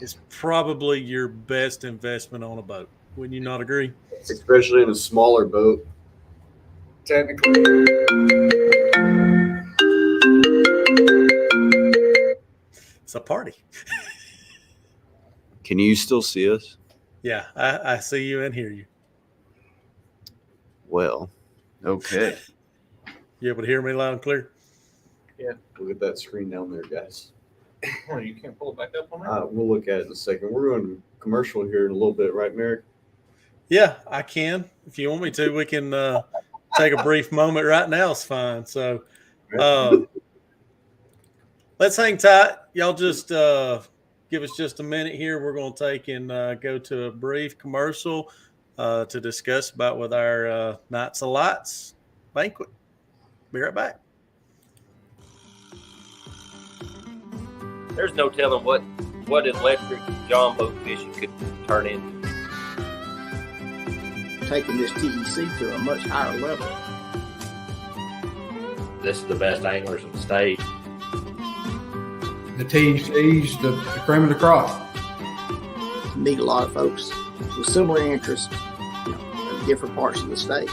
is probably your best investment on a boat. Wouldn't you not agree? Especially in a smaller boat. Technically. It's a party. Can you still see us? Yeah, I see you and hear you. Well, okay. You able to hear me loud and clear? Look at that screen down there, guys. Oh, you can't pull it back up on there? We'll look at it in a second. We're going to commercial here in a little bit, right, Merrick? Yeah, I can. If you want me to, we can take a brief moment right now. It's fine. So let's hang tight. Y'all just give us just a minute here. We're going to take and go to a brief commercial to discuss about with our Nights of Lights banquet. Be right back. There's no telling what electric John boat fishing could turn into. Taking this TEC to a much higher level. This is the best anglers in the state. The TEC's the cream of the crop. Meet a lot of folks with similar interests in different parts of the state.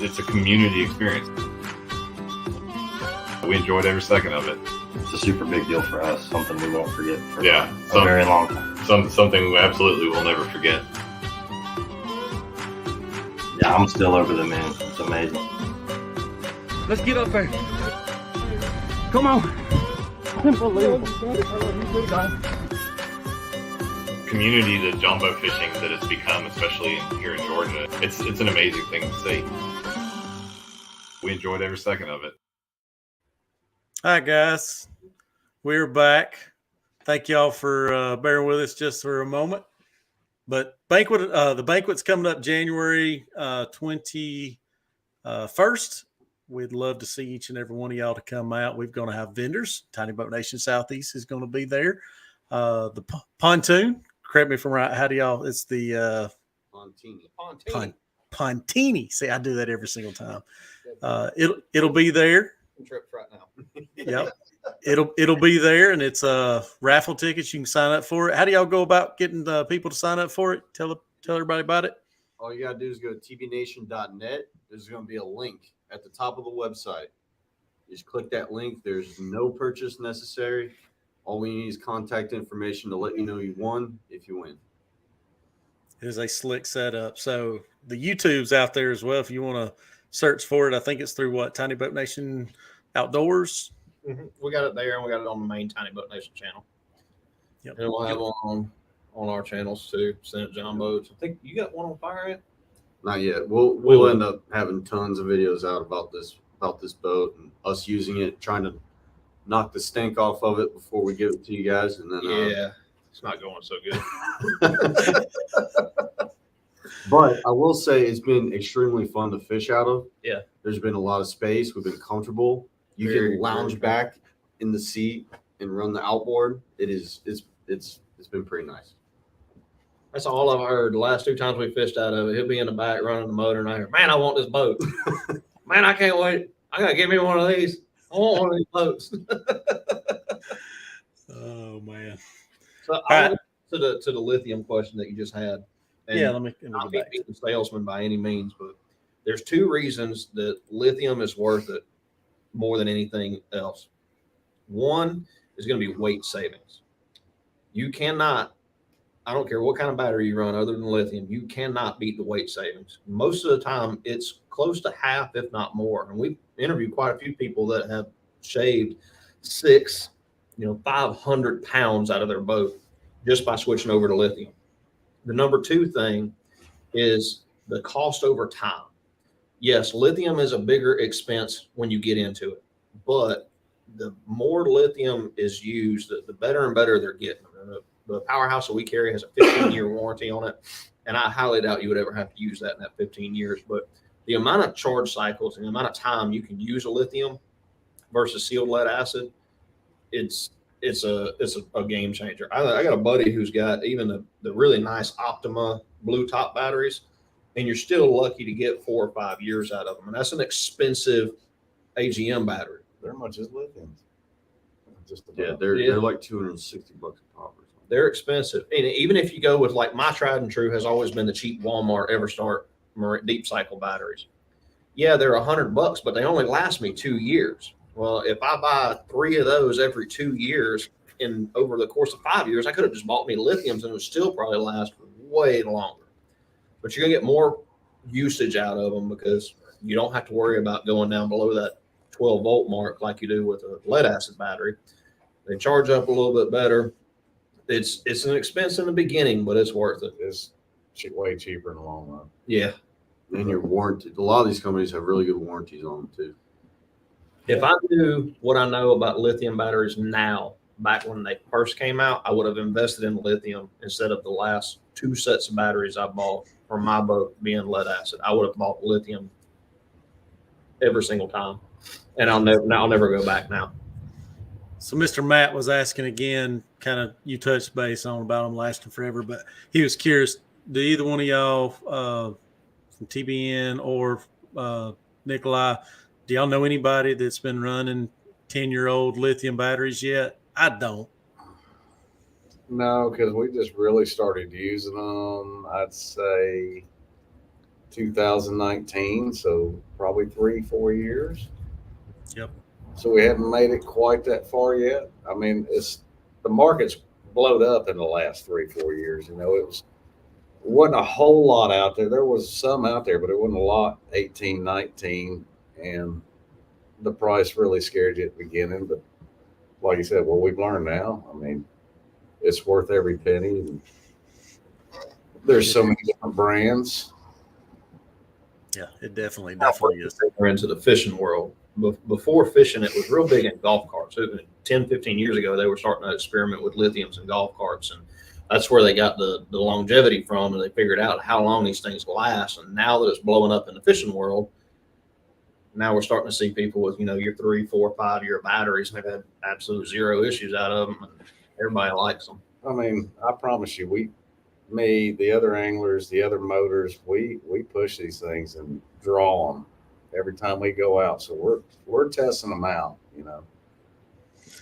It's a community experience. We enjoyed every second of it. It's a super big deal for us, something we won't forget for Yeah, a very long time. Something we absolutely will never forget. Yeah, I'm still over the moon. It's amazing. Let's get up there. Come on. Unbelievable. Community to John boat fishing that it's become, especially here in Georgia, it's an amazing thing to see. We enjoyed every second of it. Hi, guys. We're back. Thank y'all for bearing with us just for a moment. But the banquet's coming up January 21st. We'd love to see each and every one of y'all to come out. We're going to have vendors. Tiny Boat Nation Southeast is going to be there. The pontoon correct me if I'm right. How do y'all? It's the Pontini. See, I do that every single time. It'll be there. Trips right now. Yep. It'll be there, and it's raffle tickets. You can sign up for it. How do y'all go about getting people to sign up for it? Tell everybody about it. All you gotta do is go to tbnation.net. There's gonna be a link at the top of the website. You just click that link. There's no purchase necessary. All we need is contact information to let you know you won if you win. It is a slick setup. So the YouTube's out there as well if you want to search for it. I think it's through what? Tiny Boat Nation Outdoors. Mm-hmm. We got it there, and we got it on the main Tiny Boat Nation channel. Yep. And we'll have on our channels too. Senate John Boats. I think you got one on fire yet? Not yet. We'll end up having tons of videos out about this boat and us using it, trying to knock the stink off of it before we give it to you guys. And then it's not going so good. But I will say it's been extremely fun to fish out of. Yeah. There's been a lot of space. We've been comfortable. You can lounge back in the seat and run the outboard. It's been pretty nice. That's all I've heard. The last 2 times we fished out of it, he'll be in the back running the motor, and I hear, man, I want this boat. Man, I can't wait. I gotta get me one of these. I want one of these boats. Oh man. So I to the lithium question that you just had. And let me not being a salesman by any means, but there's 2 reasons that lithium is worth it more than anything else. One is going to be weight savings. You cannot, I don't care what kind of battery you run other than lithium, you cannot beat the weight savings. Most of the time, it's close to half, if not more. And we've interviewed quite a few people that have shaved 500 pounds out of their boat just by switching over to lithium. The number 2 thing is the cost over time. Yes, lithium is a bigger expense when you get into it, but the more lithium is used, the better and better they're getting. The powerhouse that we carry has a 15-year warranty on it, and I highly doubt you would ever have to use that in that 15 years. But the amount of charge cycles and the amount of time you can use a lithium versus sealed lead acid, it's a game changer. I got a buddy who's got even the really nice Optima blue top batteries, and you're still lucky to get 4 or 5 years out of them. And that's an expensive AGM battery. They're much as lithium. They're like $260 a pop or something. They're expensive. And even if you go with like my tried and true has always been the cheap Walmart Everstart deep cycle batteries. Yeah, they're $100, but they only last me 2 years. Well, if I buy 3 of those every 2 years over the course of 5 years, I could have just bought me lithiums and it would still probably last way longer. But you're going to get more usage out of them because you don't have to worry about going down below that 12-volt mark like you do with a lead acid battery. They charge up a little bit better. It's an expense in the beginning, but it's worth it. It's way cheaper in the long run. Yeah. And your warranty. A lot of these companies have really good warranties on them too. If I knew what I know about lithium batteries now, back when they first came out, I would have invested in lithium instead of the last 2 sets of batteries I bought for my boat being lead acid. I would have bought lithium every single time, and I'll never go back now. So Mr. Matt was asking again, kind of you touched base on about them lasting forever, but he was curious, do either one of y'all from TBN or Nicolai, do y'all know anybody that's been running 10-year-old lithium batteries yet? I don't. No, because we just really started using them, I'd say 2019, so probably 3-4 years. Yep. So we haven't made it quite that far yet. I mean, the market's blowed up in the last 3-4 years. It wasn't a whole lot out there. There was some out there, but it wasn't a lot. 18, 19, and the price really scared you at the beginning. But like you said, well, we've learned now. I mean, it's worth every penny. And there's so many different brands. Yeah, it definitely is. We're into the fishing world. Before fishing, it was real big in golf carts. 10, 15 years ago, they were starting to experiment with lithiums in golf carts. And that's where they got the longevity from. And they figured out how long these things last. And now that it's blowing up in the fishing world, now we're starting to see people with, your 3, 4, 5 year batteries. And they've had absolute 0 issues out of them. And everybody likes them. I mean, I promise you, me, the other anglers, the other motors, we push these things and draw them every time we go out. So we're testing them out, you know,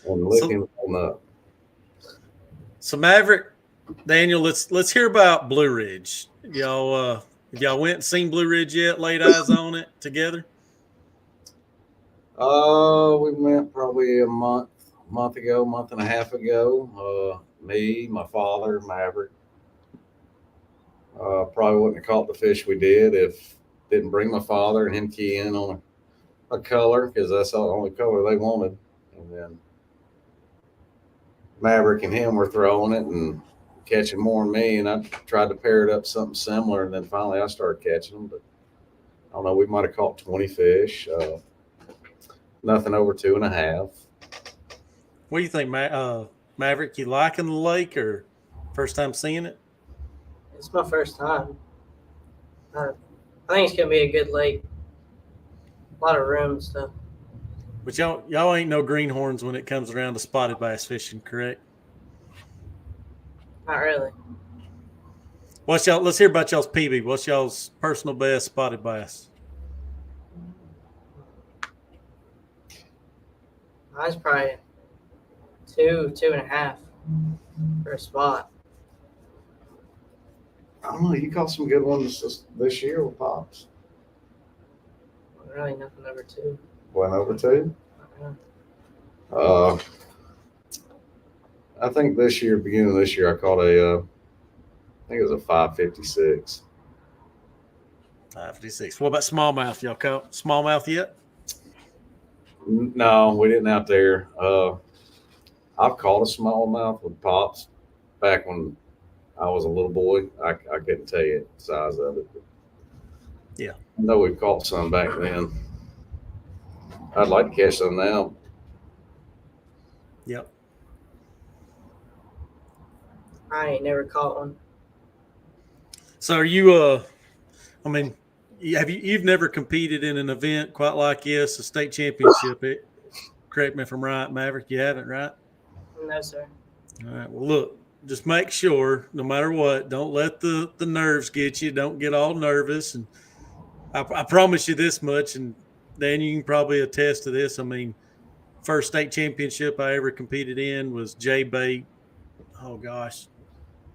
and looking them up. So Maverick, Daniel, let's hear about Blue Ridge. Y'all, have y'all went and seen Blue Ridge yet? Laid eyes on it together? We went probably a month and a half ago. Me, my father, Maverick. Probably wouldn't have caught the fish we did if didn't bring my father and him key in on a color, because that's the only color they wanted. And then Maverick and him were throwing it and catching more than me, and I tried to pair it up something similar, and then finally I started catching them. But I don't know, we might have caught 20 fish, nothing over 2.5. What do you think, Maverick? You liking the lake or first time seeing it? It's my first time. I think it's gonna be a good lake. A lot of room and stuff. But y'all ain't no greenhorns when it comes around to spotted bass fishing, correct? Not really. Let's hear about y'all's PB. What's y'all's personal best spotted bass? Mine's probably 2.5 for a spot. I don't know. You caught some good ones this year with Pops. Really, nothing over 2. Went over 2. Yeah. I think beginning of this year, I caught I think it was a 556. 556. What about smallmouth? Y'all caught smallmouth yet? No, we didn't out there. I've caught a smallmouth with Pops back when I was a little boy. I couldn't tell you the size of it. Yeah. I know we caught some back then. I'd like to catch some now. Yep. I ain't never caught one. So are you I mean, you've never competed in an event quite like this, a state championship? Correct me if I'm right, Maverick, you haven't, right? No, sir. All right. Well, look, just make sure, no matter what, don't let the nerves get you. Don't get all nervous. And I promise you this much, and Dan, you can probably attest to this. I mean, first state championship I ever competed in was J-bait. Oh, gosh,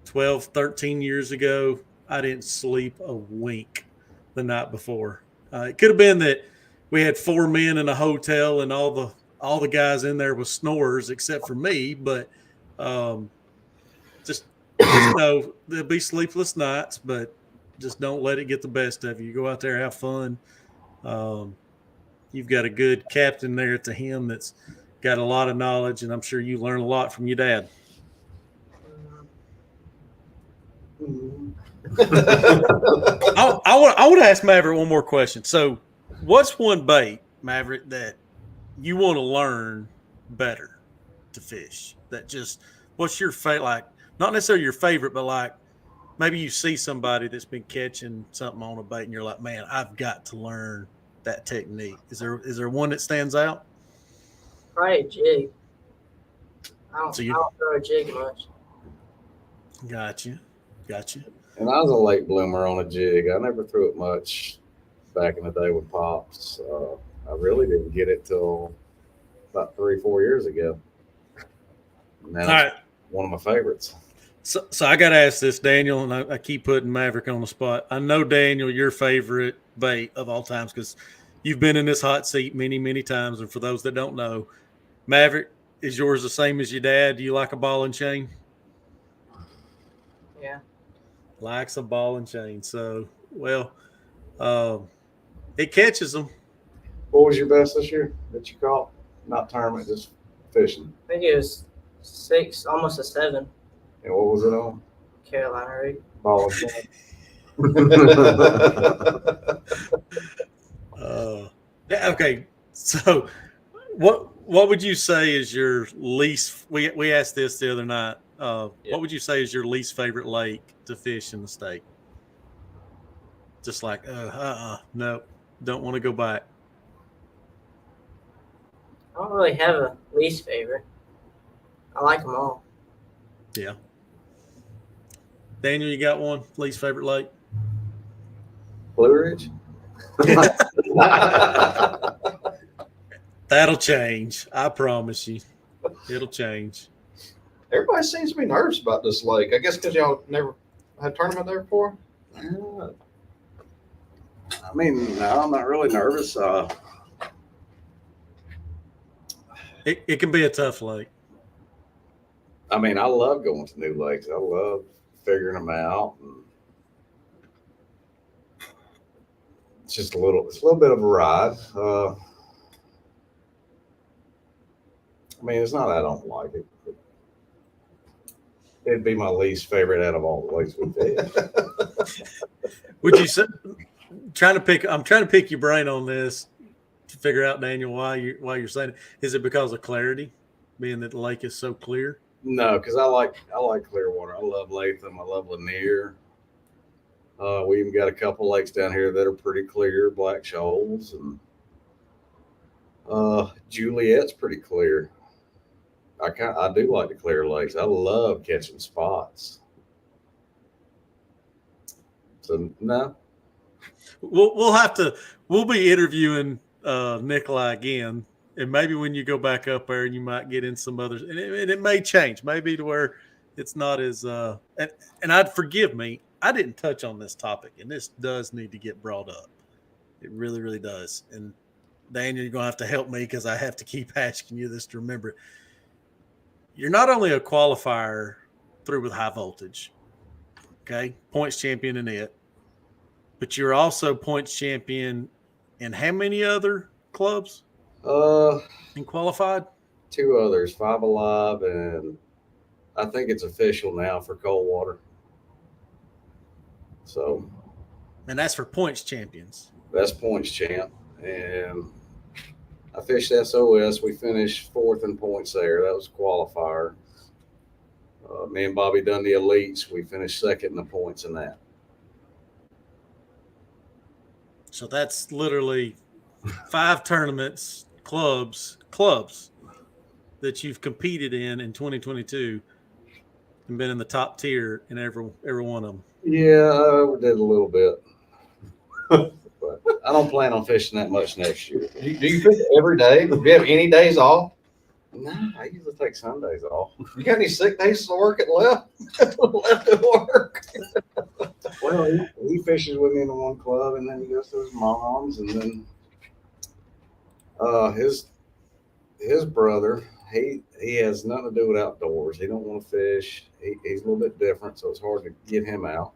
12, 13 years ago. I didn't sleep a wink the night before. It could have been that we had 4 men in a hotel and all the guys in there was snorers except for me, but just know there'll be sleepless nights, but just don't let it get the best of you. You go out there, have fun. You've got a good captain there at the helm that's got a lot of knowledge, and I'm sure you learn a lot from your dad. I want to ask Maverick one more question. So, what's one bait, Maverick, that you want to learn better to fish? That just, what's your favorite? Like, not necessarily your favorite, but like maybe you see somebody that's been catching something on a bait, and you're like, man, I've got to learn that technique. Is there one that stands out? Probably a jig. I don't throw a jig much. Gotcha. And I was a late bloomer on a jig. I never threw it much back in the day with Pops. I really didn't get it till about 3-4 years ago. And that's one of my favorites. So I got to ask this, Daniel, and I keep putting Maverick on the spot. I know, Daniel, your favorite bait of all times because you've been in this hot seat many, many times. And for those that don't know, Maverick, is yours the same as your dad? Do you like a ball and chain? Yeah. Likes a ball and chain. So, well, it catches them. What was your best this year that you caught? Not tournament, just fishing. I think it was 6, almost a 7. And what was it on? Carolina rig. Ball and chain. Yeah, okay. So, what would you say is your least? We asked this the other night. What would you say is your least favorite lake to fish in the state? Just like, no, don't want to go back. I don't really have a least favorite. I like them all. Yeah. Daniel, you got one? Least favorite lake? Blue Ridge. That'll change. I promise you. It'll change. Everybody seems to be nervous about this lake. I guess because y'all never had a tournament there before. I mean, no, I'm not really nervous. It can be a tough lake. I mean, I love going to new lakes. I love figuring them out. And it's just a little bit of a ride. I mean, it's not that I don't like it. It'd be my least favorite out of all the lakes we fish. Would you say? I'm trying to pick your brain on this to figure out, Daniel, why you're saying it. Is it because of clarity, being that the lake is so clear? No, because I like clear water. I love Latham. I love Lanier. We even got a couple lakes down here that are pretty clear, Black Shoals, and Juliet's pretty clear. I do like the clear lakes. I love catching spots. So no. We'll be interviewing Nicolai again, and maybe when you go back up there, you might get in some others, and it may change, maybe to where it's not as and I'd forgive me, I didn't touch on this topic, and this does need to get brought up. It really, really does. And Daniel, you're gonna have to help me because I have to keep asking you this to remember it. You're not only a qualifier through with high voltage, okay, points champion in it, but you're also points champion in how many other clubs? In qualified? 2 others, 5 Alive, and I think it's official now for Coldwater. So, and that's for points champions. That's points champ, and I fished SOS. We finished 4th in points there. That was a qualifier. Me and Bobby done the elites. We finished 2nd in the points in that. So that's literally 5 tournaments, clubs that you've competed in 2022 and been in the top tier in every one of them. Yeah, we did a little bit. But I don't plan on fishing that much next year. Do you fish every day? Do you have any days off? No, I usually take Sundays off. You got any sick days to work at left at work? Well, he fishes with me in the one club, and then he goes to his mom's, and then his brother, he has nothing to do with outdoors. He don't want to fish. He's a little bit different, so it's hard to get him out.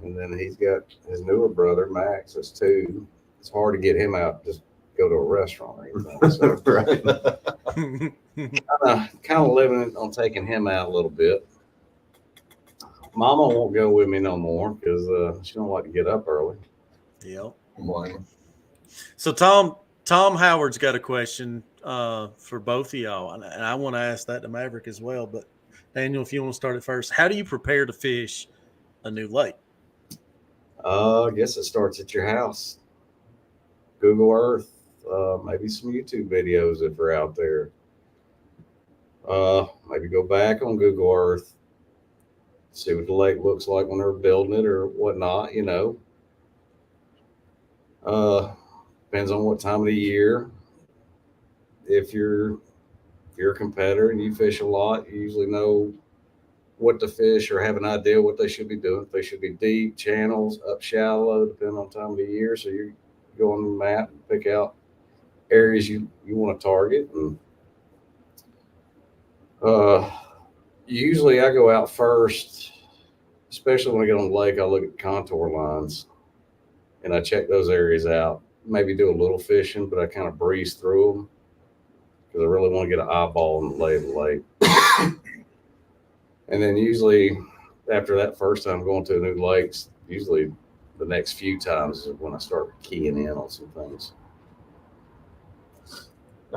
And then he's got his newer brother, Max, that's 2. It's hard to get him out, just go to a restaurant or anything. So right. kind of living on taking him out a little bit. Mama won't go with me no more because she don't like to get up early. Yep. Wow. So Tom Howard's got a question for both of y'all, and I want to ask that to Maverick as well. But Daniel, if you want to start it first, how do you prepare to fish a new lake? I guess it starts at your house. Google Earth, maybe some YouTube videos if they're out there. Maybe go back on Google Earth, see what the lake looks like when they're building it or whatnot, you know. Depends on what time of the year. If you're a competitor and you fish a lot, you usually know what to fish or have an idea what they should be doing. If they should be deep, channels, up shallow, depending on time of the year. So you go on the map and pick out areas you want to target. And usually I go out first, especially when I get on the lake. I look at contour lines and I check those areas out. Maybe do a little fishing, but I kind of breeze through them because I really want to get an eyeball in the lay of the lake. And then usually after that first time going to a new lakes, usually the next few times is when I start keying in on some things.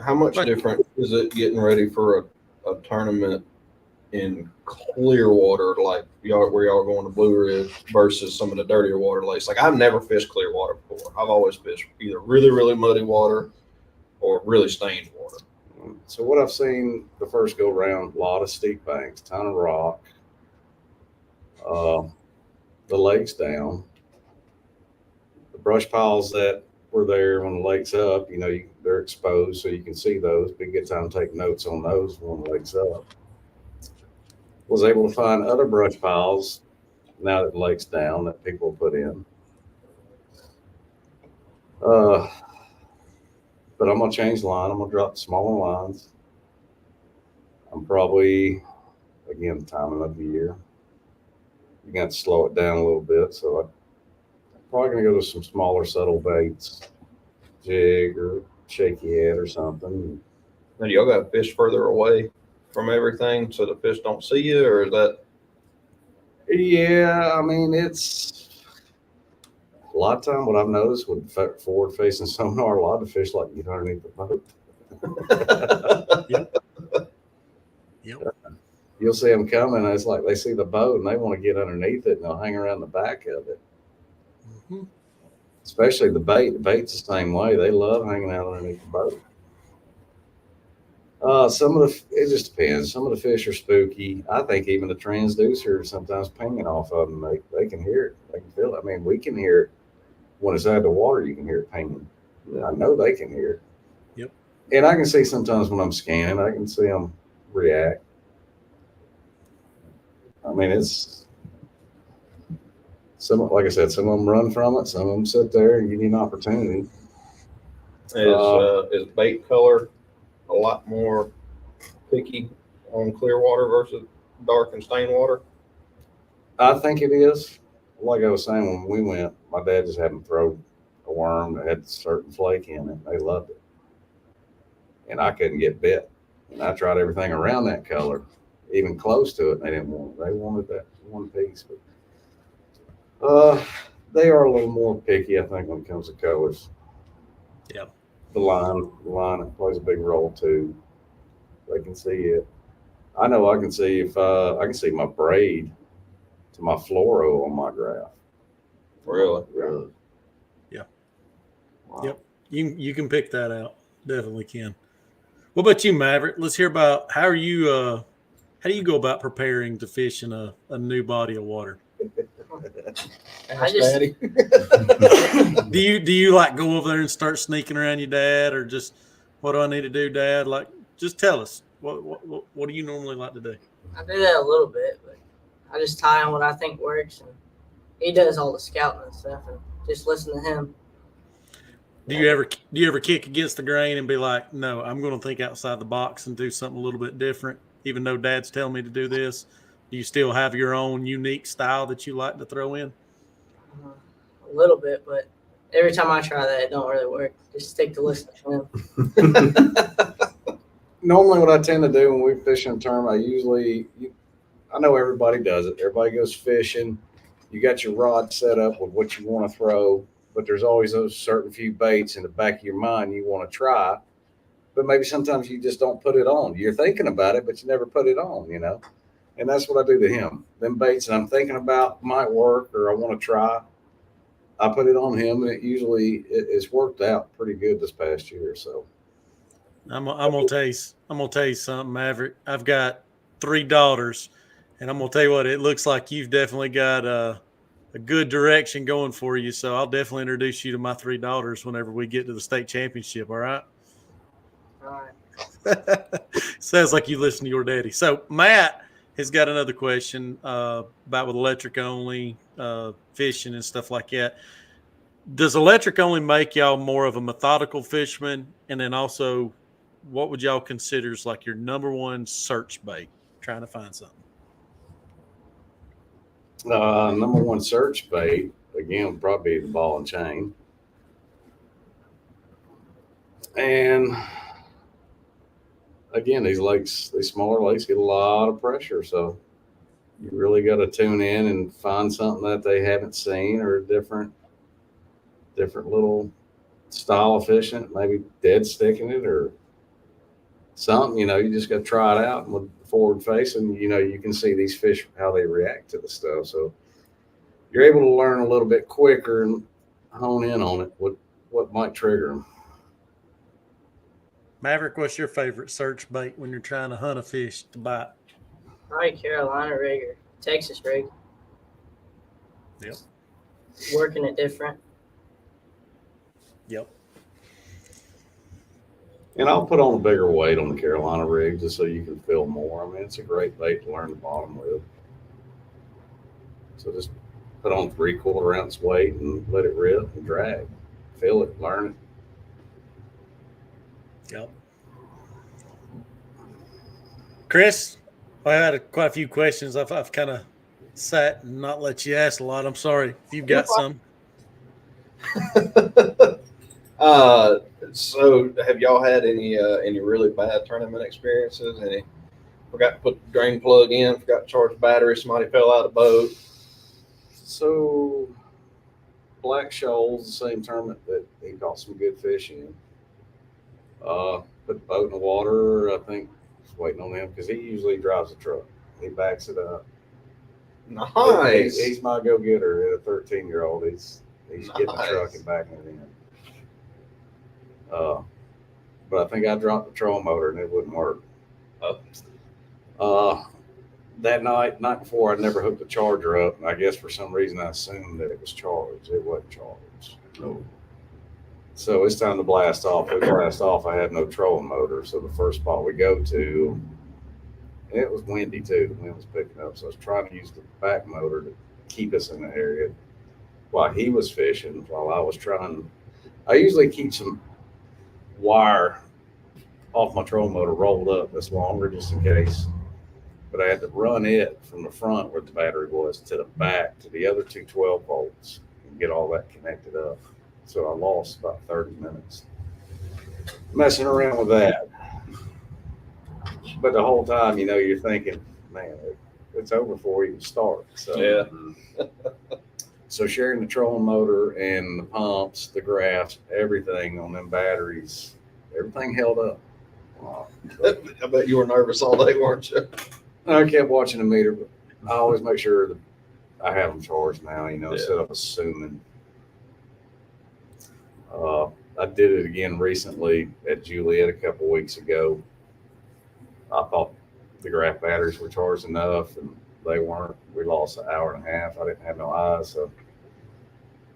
How much different is it getting ready for a tournament in clear water, like where y'all are going to Blue Ridge, versus some of the dirtier water lakes? Like, I've never fished clear water before. I've always fished either really, really muddy water or really stained water. So what I've seen the first go round, a lot of steep banks, ton of rock. the lake's down. The brush piles that were there when the lake's up, they're exposed, so you can see those. Be a good time to take notes on those when the lake's up. Was able to find other brush piles now that the lake's down that people put in. But I'm gonna change the line. I'm gonna drop the smaller lines. I'm probably, again, timing of the year. You're gonna have to slow it down a little bit. So I'm probably gonna go to some smaller, subtle baits, jig or shaky head or something. Now, do y'all got to fish further away from everything so the fish don't see you, or is that? Yeah, I mean, it's a lot of time what I've noticed with forward facing sonar, a lot of fish like to get underneath the boat. Yep. You'll see them coming, and it's like they see the boat and they want to get underneath it, and they'll hang around the back of it. Mm-hmm. Especially the bait. The bait's the same way. They love hanging out underneath the boat. It just depends. Some of the fish are spooky. I think even the transducer sometimes pinging off of them. They can hear it. They can feel it. I mean, we can hear it when it's out of the water. You can hear it pinging. I know they can hear it. Yep. And I can see sometimes when I'm scanning, I can see them react. I mean, it's like I said, some of them run from it. Some of them sit there and give you an opportunity. Is bait color a lot more picky on clear water versus dark and stained water? I think it is. Like I was saying, when we went, my dad just had them throw a worm that had a certain flake in it. They loved it. And I couldn't get bit. And I tried everything around that color, even close to it, and they didn't want it. They wanted that one piece. But they are a little more picky, I think, when it comes to colors. Yeah. The line plays a big role too. They can see it. I know I can see if I can see my braid to my fluoro on my graph. Really? Yeah. Wow. Yep. You can pick that out. Definitely can. What about you, Maverick? Let's hear about how do you go about preparing to fish in a new body of water? Daddy. do you like go over there and start sneaking around your dad, or just what do I need to do, Dad? Like, just tell us what do you normally like to do? I do that a little bit, but I just tie on what I think works, and he does all the scouting and stuff, and just listen to him. Do you ever kick against the grain and be like, no, I'm going to think outside the box and do something a little bit different, even though Dad's telling me to do this? Do you still have your own unique style that you like to throw in? A little bit, but every time I try that, it don't really work. Just stick to listening to him. Normally, what I tend to do when we fish in term, I know everybody does it. Everybody goes fishing. You got your rod set up with what you want to throw, but there's always those certain few baits in the back of your mind you want to try, but maybe sometimes you just don't put it on. You're thinking about it, but you never put it on, And that's what I do to him. Them baits that I'm thinking about might work or I want to try, I put it on him, and it's worked out pretty good this past year. So I'm gonna tell you something, Maverick. I've got 3 daughters, and I'm gonna tell you what, it looks like you've definitely got a good direction going for you. So I'll definitely introduce you to my 3 daughters whenever we get to the state championship. All right. All right. Sounds like you listen to your daddy. So Matt has got another question about with electric only fishing and stuff like that. Does electric only make y'all more of a methodical fisherman? And then also, what would y'all consider as like your number one search bait, trying to find something? Number one search bait, again, would probably be the ball and chain. And again, these smaller lakes get a lot of pressure. So you really got to tune in and find something that they haven't seen, or a different little style of fishing, maybe dead sticking it or something. You just got to try it out. And with forward facing, you can see these fish, how they react to the stuff. So you're able to learn a little bit quicker and hone in on it, what might trigger them. Maverick, what's your favorite search bait when you're trying to hunt a fish to bite? Probably Carolina rig or Texas rig. Yep. Working it different. Yep. And I'll put on a bigger weight on the Carolina rig just so you can feel more. I mean, it's a great bait to learn the bottom with. So just put on 3/4 ounce weight and let it rip and drag. Feel it, learn it. Yep. Chris, I had quite a few questions. I've kind of sat and not let you ask a lot. I'm sorry if you've got some. So have y'all had any really bad tournament experiences? Any forgot to put the drain plug in, forgot to charge the battery, somebody fell out of the boat? So Black Shoals, the same tournament that he caught some good fish in. Put the boat in the water. I think just waiting on him because he usually drives the truck. He backs it up. Nice. He's my go-getter at a 13-year-old. He's getting the Nice. truck and backing it in. But I think I dropped the trolling motor and it wouldn't work. That night before, I never hooked the charger up. I guess for some reason I assumed that it was charged. It wasn't charged. No. So it's time to blast off. We blast off. I had no trolling motor. So the first spot we go to, and it was windy too. The wind was picking up. So I was trying to use the back motor to keep us in the area while he was fishing, while I was trying. I usually keep some wire off my trolling motor rolled up that's longer just in case. But I had to run it from the front where the battery was to the back to the other two 12 volts and get all that connected up. So I lost about 30 minutes messing around with that. But the whole time, you're thinking, man, it's over before we even start. So, Yeah. So sharing the trolling motor and the pumps, the graphs, everything on them batteries, everything held up. I bet you were nervous all day, weren't you? I kept watching the meter, but I always make sure that I have them charged now, instead of assuming. I did it again recently at Juliet a couple weeks ago. I thought the graph batteries were charged enough, and they weren't. We lost an hour and a half. I didn't have no eyes, so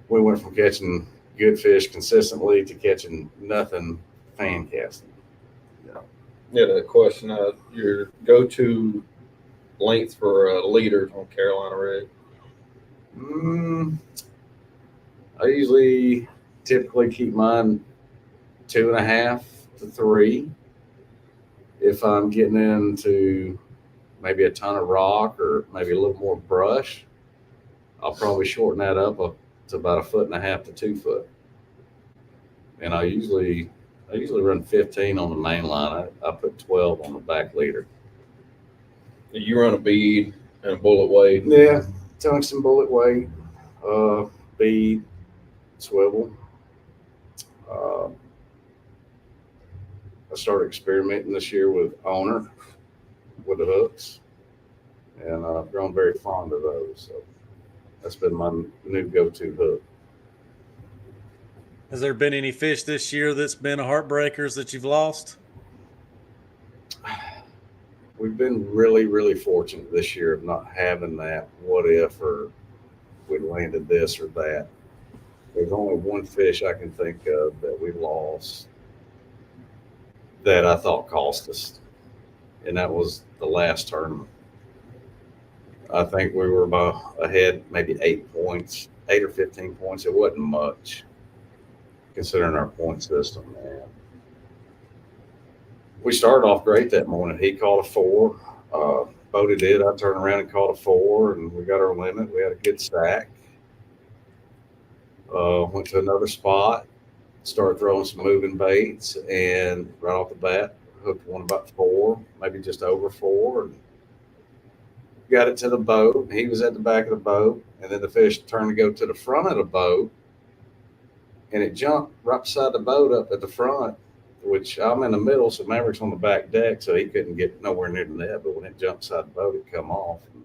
we went from catching good fish consistently to catching nothing fan casting. Yeah, that question. Your go-to length for leaders on Carolina rig? I usually typically keep mine 2.5 to 3. If I'm getting into maybe a ton of rock or maybe a little more brush, I'll probably shorten that up to about 1.5 to 2 foot. And I usually run 15 on the main line. I put 12 on the back leader. You run a bead and a bullet weight? Yeah, tungsten bullet weight, bead, swivel. I started experimenting this year with owner with the hooks, and I've grown very fond of those. So that's been my new go-to hook. Has there been any fish this year that's been heartbreakers that you've lost? We've been really, really fortunate this year of not having that what if or we landed this or that. There's only one fish I can think of that we lost that I thought cost us, and that was the last tournament. I think we were about ahead maybe 8 points, 8 or 15 points. It wasn't much considering our point system, man. We started off great that morning. He caught a 4. Bodie did. I turned around and caught a 4, and we got our limit. We had a good stack. Went to another spot, started throwing some moving baits, and right off the bat, hooked one about 4, maybe just over 4, and got it to the boat. He was at the back of the boat, and then the fish turned to go to the front of the boat, and it jumped right beside the boat up at the front, which I'm in the middle, so Maverick's on the back deck, so he couldn't get nowhere near the net, but when it jumped beside the boat, it come off. And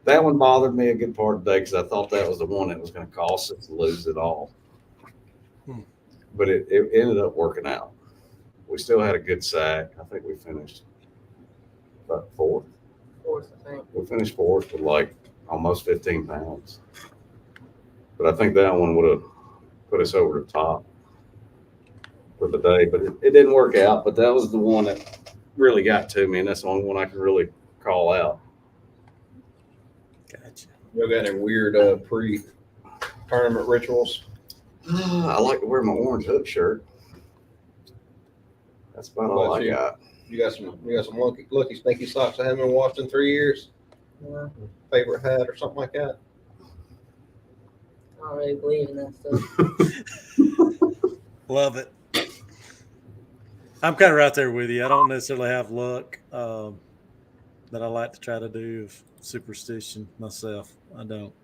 that one bothered me a good part of the day because I thought that was the one that was going to cost us to lose it all. But it ended up working out. We still had a good sack. I think we finished about 4th. Fourth, I think. We finished 4th with like almost 15 pounds. But I think that one would have put us over the top for the day, but it didn't work out. But that was the one that really got to me, and that's the only one I can really call out. Gotcha. You got any weird pre-tournament rituals? I like to wear my orange hook shirt. That's about all I got. You got some lucky stinky socks I haven't been washed in 3 years. Yeah, Favorite hat or something like that. I don't really believe in that stuff. Love it. I'm kind of right there with you. I don't necessarily have luck that I like to try to do of superstition myself. I don't.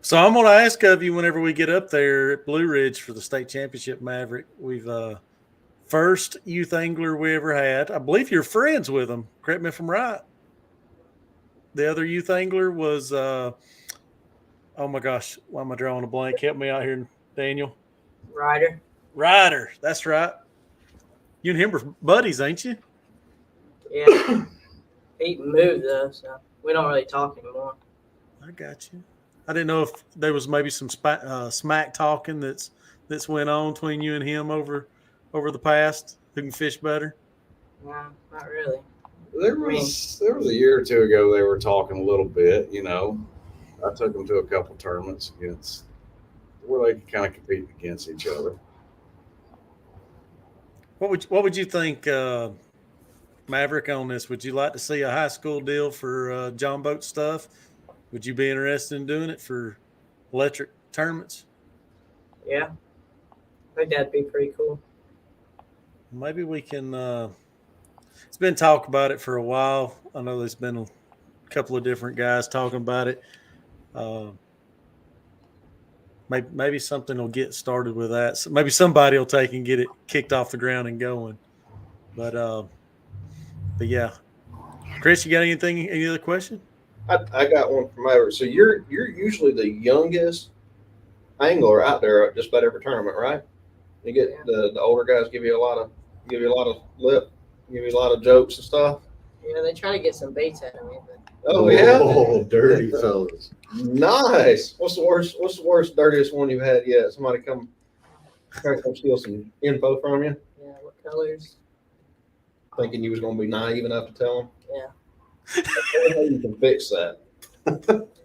So I'm going to ask of you whenever we get up there at Blue Ridge for the state championship, Maverick. We've first youth angler we ever had. I believe you're friends with him. Correct me if I'm right. The other youth angler was, oh my gosh, why am I drawing a blank? Help me out here, Daniel. Ryder. That's right. You and him are buddies, ain't you? Yeah. He moved though, so we don't really talk anymore. I got you. I didn't know if there was maybe some smack talking that's went on between you and him over the past. Who can fish better? No, not really. There was a year or two ago they were talking a little bit. You know, I took them to a couple tournaments against where they could kind of compete against each other. What would you think, Maverick, on this? Would you like to see a high school deal for John Boat stuff? Would you be interested in doing it for electric tournaments? Yeah, I think that'd be pretty cool. Maybe we can. It's been talk about it for a while. I know there's been a couple of different guys talking about it. Maybe something will get started with that. So maybe somebody will take and get it kicked off the ground and going. But yeah, Chris, you got anything? Any other question? I got one from Maverick. So you're usually the youngest angler out there at just about every tournament, right? You get the older guys give you a lot of lip, give you a lot of jokes and stuff. Yeah, they try to get some baits out of me, but Oh yeah, dirty fellas. Nice. What's the worst, dirtiest one you've had yet? Somebody come steal some info from you, yeah, what colors? thinking you was going to be naive enough to tell them. Yeah. You can fix that.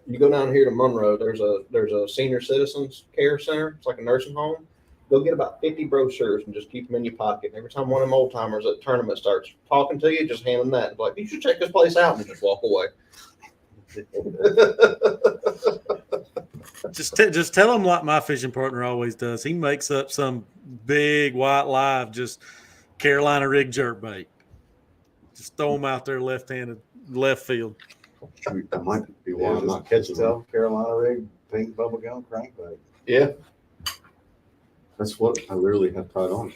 You go down here to Monroe. There's a senior citizens care center. It's like a nursing home. Go get about 50 brochures and just keep them in your pocket. And every time one of them old timers at the tournament starts talking to you, just hand them that. Like, you should check this place out, and just walk away. Just tell him like my fishing partner always does. He makes up some big white live, just Carolina rig jerkbait. Just throw them out there left field. I might be one. I'm not catching them. Carolina rig, pink bubblegum crankbait. Yeah. That's what I literally have tied on.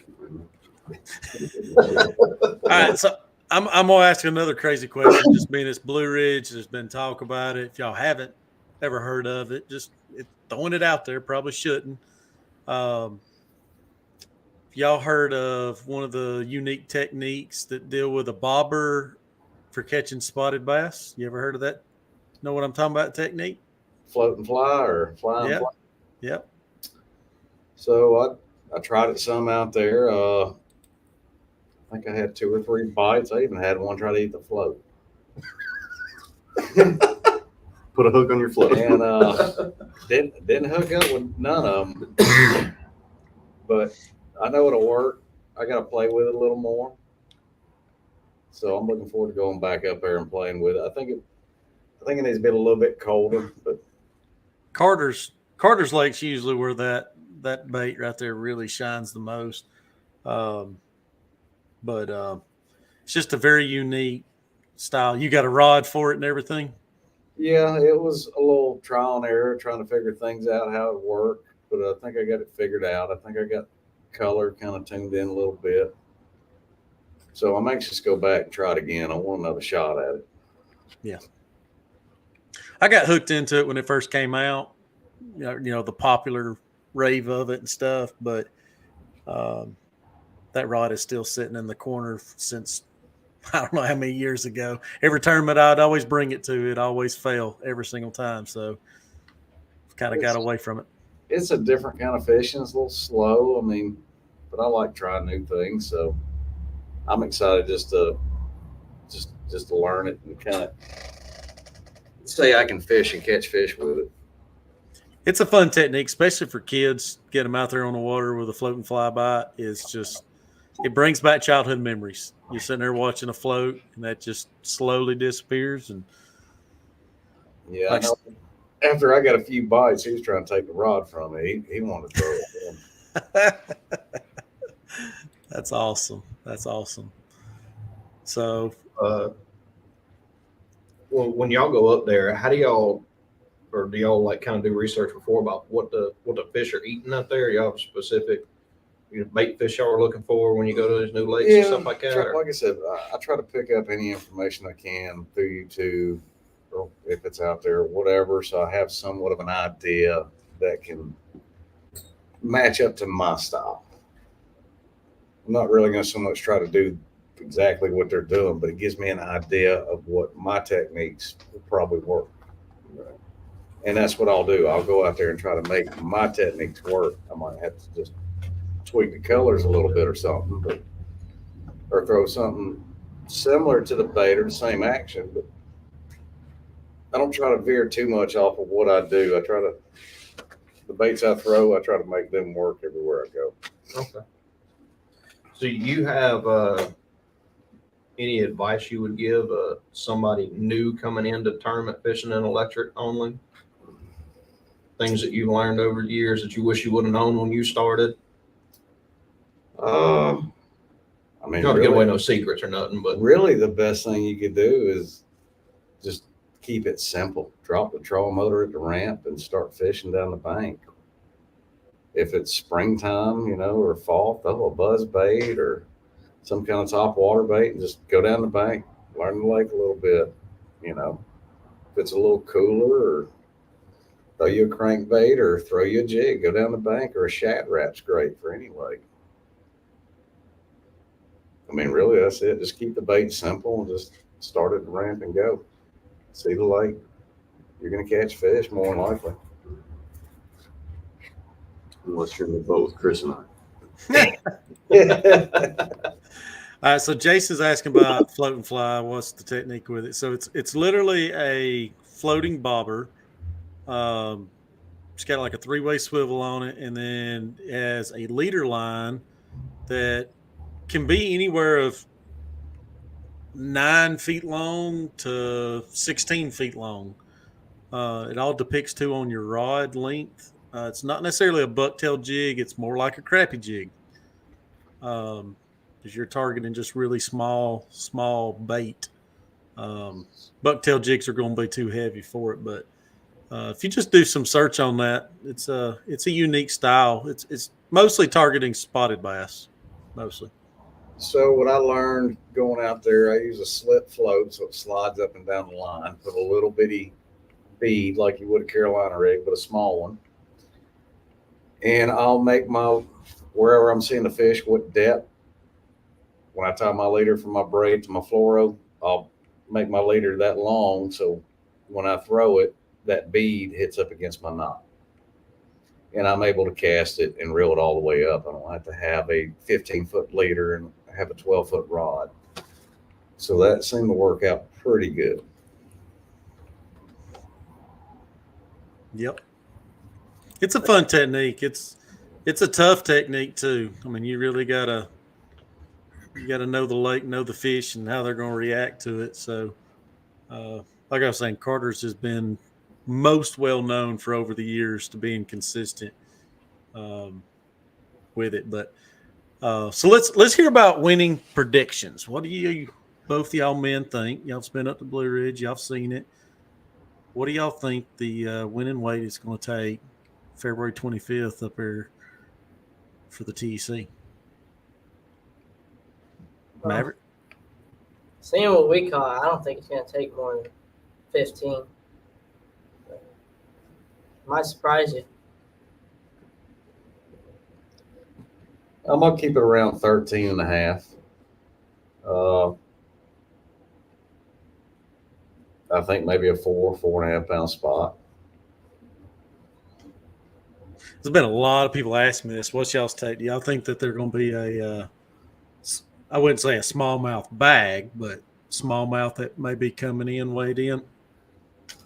All right, so I'm gonna ask another crazy question. Just being it's Blue Ridge, there's been talk about it. If y'all haven't ever heard of it, just throwing it out there. Probably shouldn't. If y'all heard of one of the unique techniques that deal with a bobber for catching spotted bass? You ever heard of that? Know what I'm talking about? Technique? Float and fly or fly and fly? Yep. So I tried it some out there. I think I had 2 or 3 bites. I even had one try to eat the float. Put a hook on your float. And didn't hook up with none of them. But I know it'll work. I got to play with it a little more. So I'm looking forward to going back up there and playing with it. I think it needs to be a little bit colder. But Carter's Lake's usually where that bait right there really shines the most. But it's just a very unique style. You got a rod for it and everything? yeah, it was a little trial and error trying to figure things out, how it worked. But I think I got it figured out. I think I got color kind of tuned in a little bit. So I'm anxious to go back and try it again. I want another shot at it. Yeah. I got hooked into it when it first came out, you know, the popular rave of it and stuff, but that rod is still sitting in the corner since I don't know how many years ago. Every tournament I'd always bring it to, it always failed every single time. So kind of got away from it. It's a different kind of fishing. It's a little slow. I mean, but I like trying new things. So I'm excited just to learn it and kind of say I can fish and catch fish with it. It's a fun technique, especially for kids. Get them out there on the water with a floating fly bite is just, it brings back childhood memories. You're sitting there watching a float, and that just slowly disappears. And yeah, like, I know. After I got a few bites, he was trying to take the rod from me. He wanted to throw it in. That's awesome. That's awesome. So, well, when y'all go up there, how do y'all, or do y'all like kind of do research before about what the fish are eating up there? Y'all have specific bait fish y'all are looking for when you go to those new lakes and stuff like that? Like I said, I try to pick up any information I can through YouTube, or if it's out there, whatever. So I have somewhat of an idea that can match up to my style. I'm not really going to so much try to do exactly what they're doing, but it gives me an idea of what my techniques will probably work. And that's what I'll do. I'll go out there and try to make my techniques work. I might have to just tweak the colors a little bit or something, or throw something similar to the bait or the same action, but I don't try to veer too much off of what I do. The baits I throw, I try to make them work everywhere I go. Okay. So you have any advice you would give somebody new coming into tournament fishing and electric only? Things that you've learned over the years that you wish you would have known when you started? I mean, not to give away no secrets or nothing, but really the best thing you could do is just keep it simple. Drop the trolling motor at the ramp and start fishing down the bank. If it's springtime, or fall, throw a buzz bait or some kind of top water bait and just go down the bank, learn the lake a little bit. If it's a little cooler, or throw you a crankbait or throw you a jig, go down the bank, or a shad rap's great for any lake. I mean, really, that's it. Just keep the bait simple and just start at the ramp and go. See the lake. You're going to catch fish more than likely. Unless you're in the boat with Chris and I. All right, so Jason's asking about float and fly. What's the technique with it? So it's literally a floating bobber. It's got like a 3-way swivel on it, and then it has a leader line that can be anywhere of 9 feet long to 16 feet long. It all depicts too on your rod length. It's not necessarily a bucktail jig. It's more like a crappie jig. Because you're targeting just really small bait. Bucktail jigs are going to be too heavy for it, but if you just do some search on that, it's a unique style. It's mostly targeting spotted bass, mostly. So what I learned going out there, I use a slip float, so it slides up and down the line. Put a little bitty bead like you would a Carolina rig, but a small one. And I'll make wherever I'm seeing the fish, what depth. When I tie my leader from my braid to my fluoro, I'll make my leader that long, so when I throw it, that bead hits up against my knot. And I'm able to cast it and reel it all the way up. I don't have to have a 15-foot leader and have a 12-foot rod. So that seemed to work out pretty good. Yep. It's a fun technique. It's a tough technique too. I mean, you really gotta know the lake, know the fish, and how they're going to react to it. So, like I was saying, Carter's has been most well known for over the years to being consistent with it. But so let's hear about winning predictions. What do you both of y'all men think? Y'all've been up to Blue Ridge, y'all seen it. What do y'all think the winning weight is going to take February 25th up there for the TEC? Maverick? Seeing what we caught, I don't think it's going to take more than 15. Might surprise you. I'm going to keep it around 13 and a half. I think maybe a 4.5 pound spot. There's been a lot of people asking me this. What's y'all's take? Do y'all think that they're going to be I wouldn't say a smallmouth bag, but smallmouth that may be coming in, weighed in?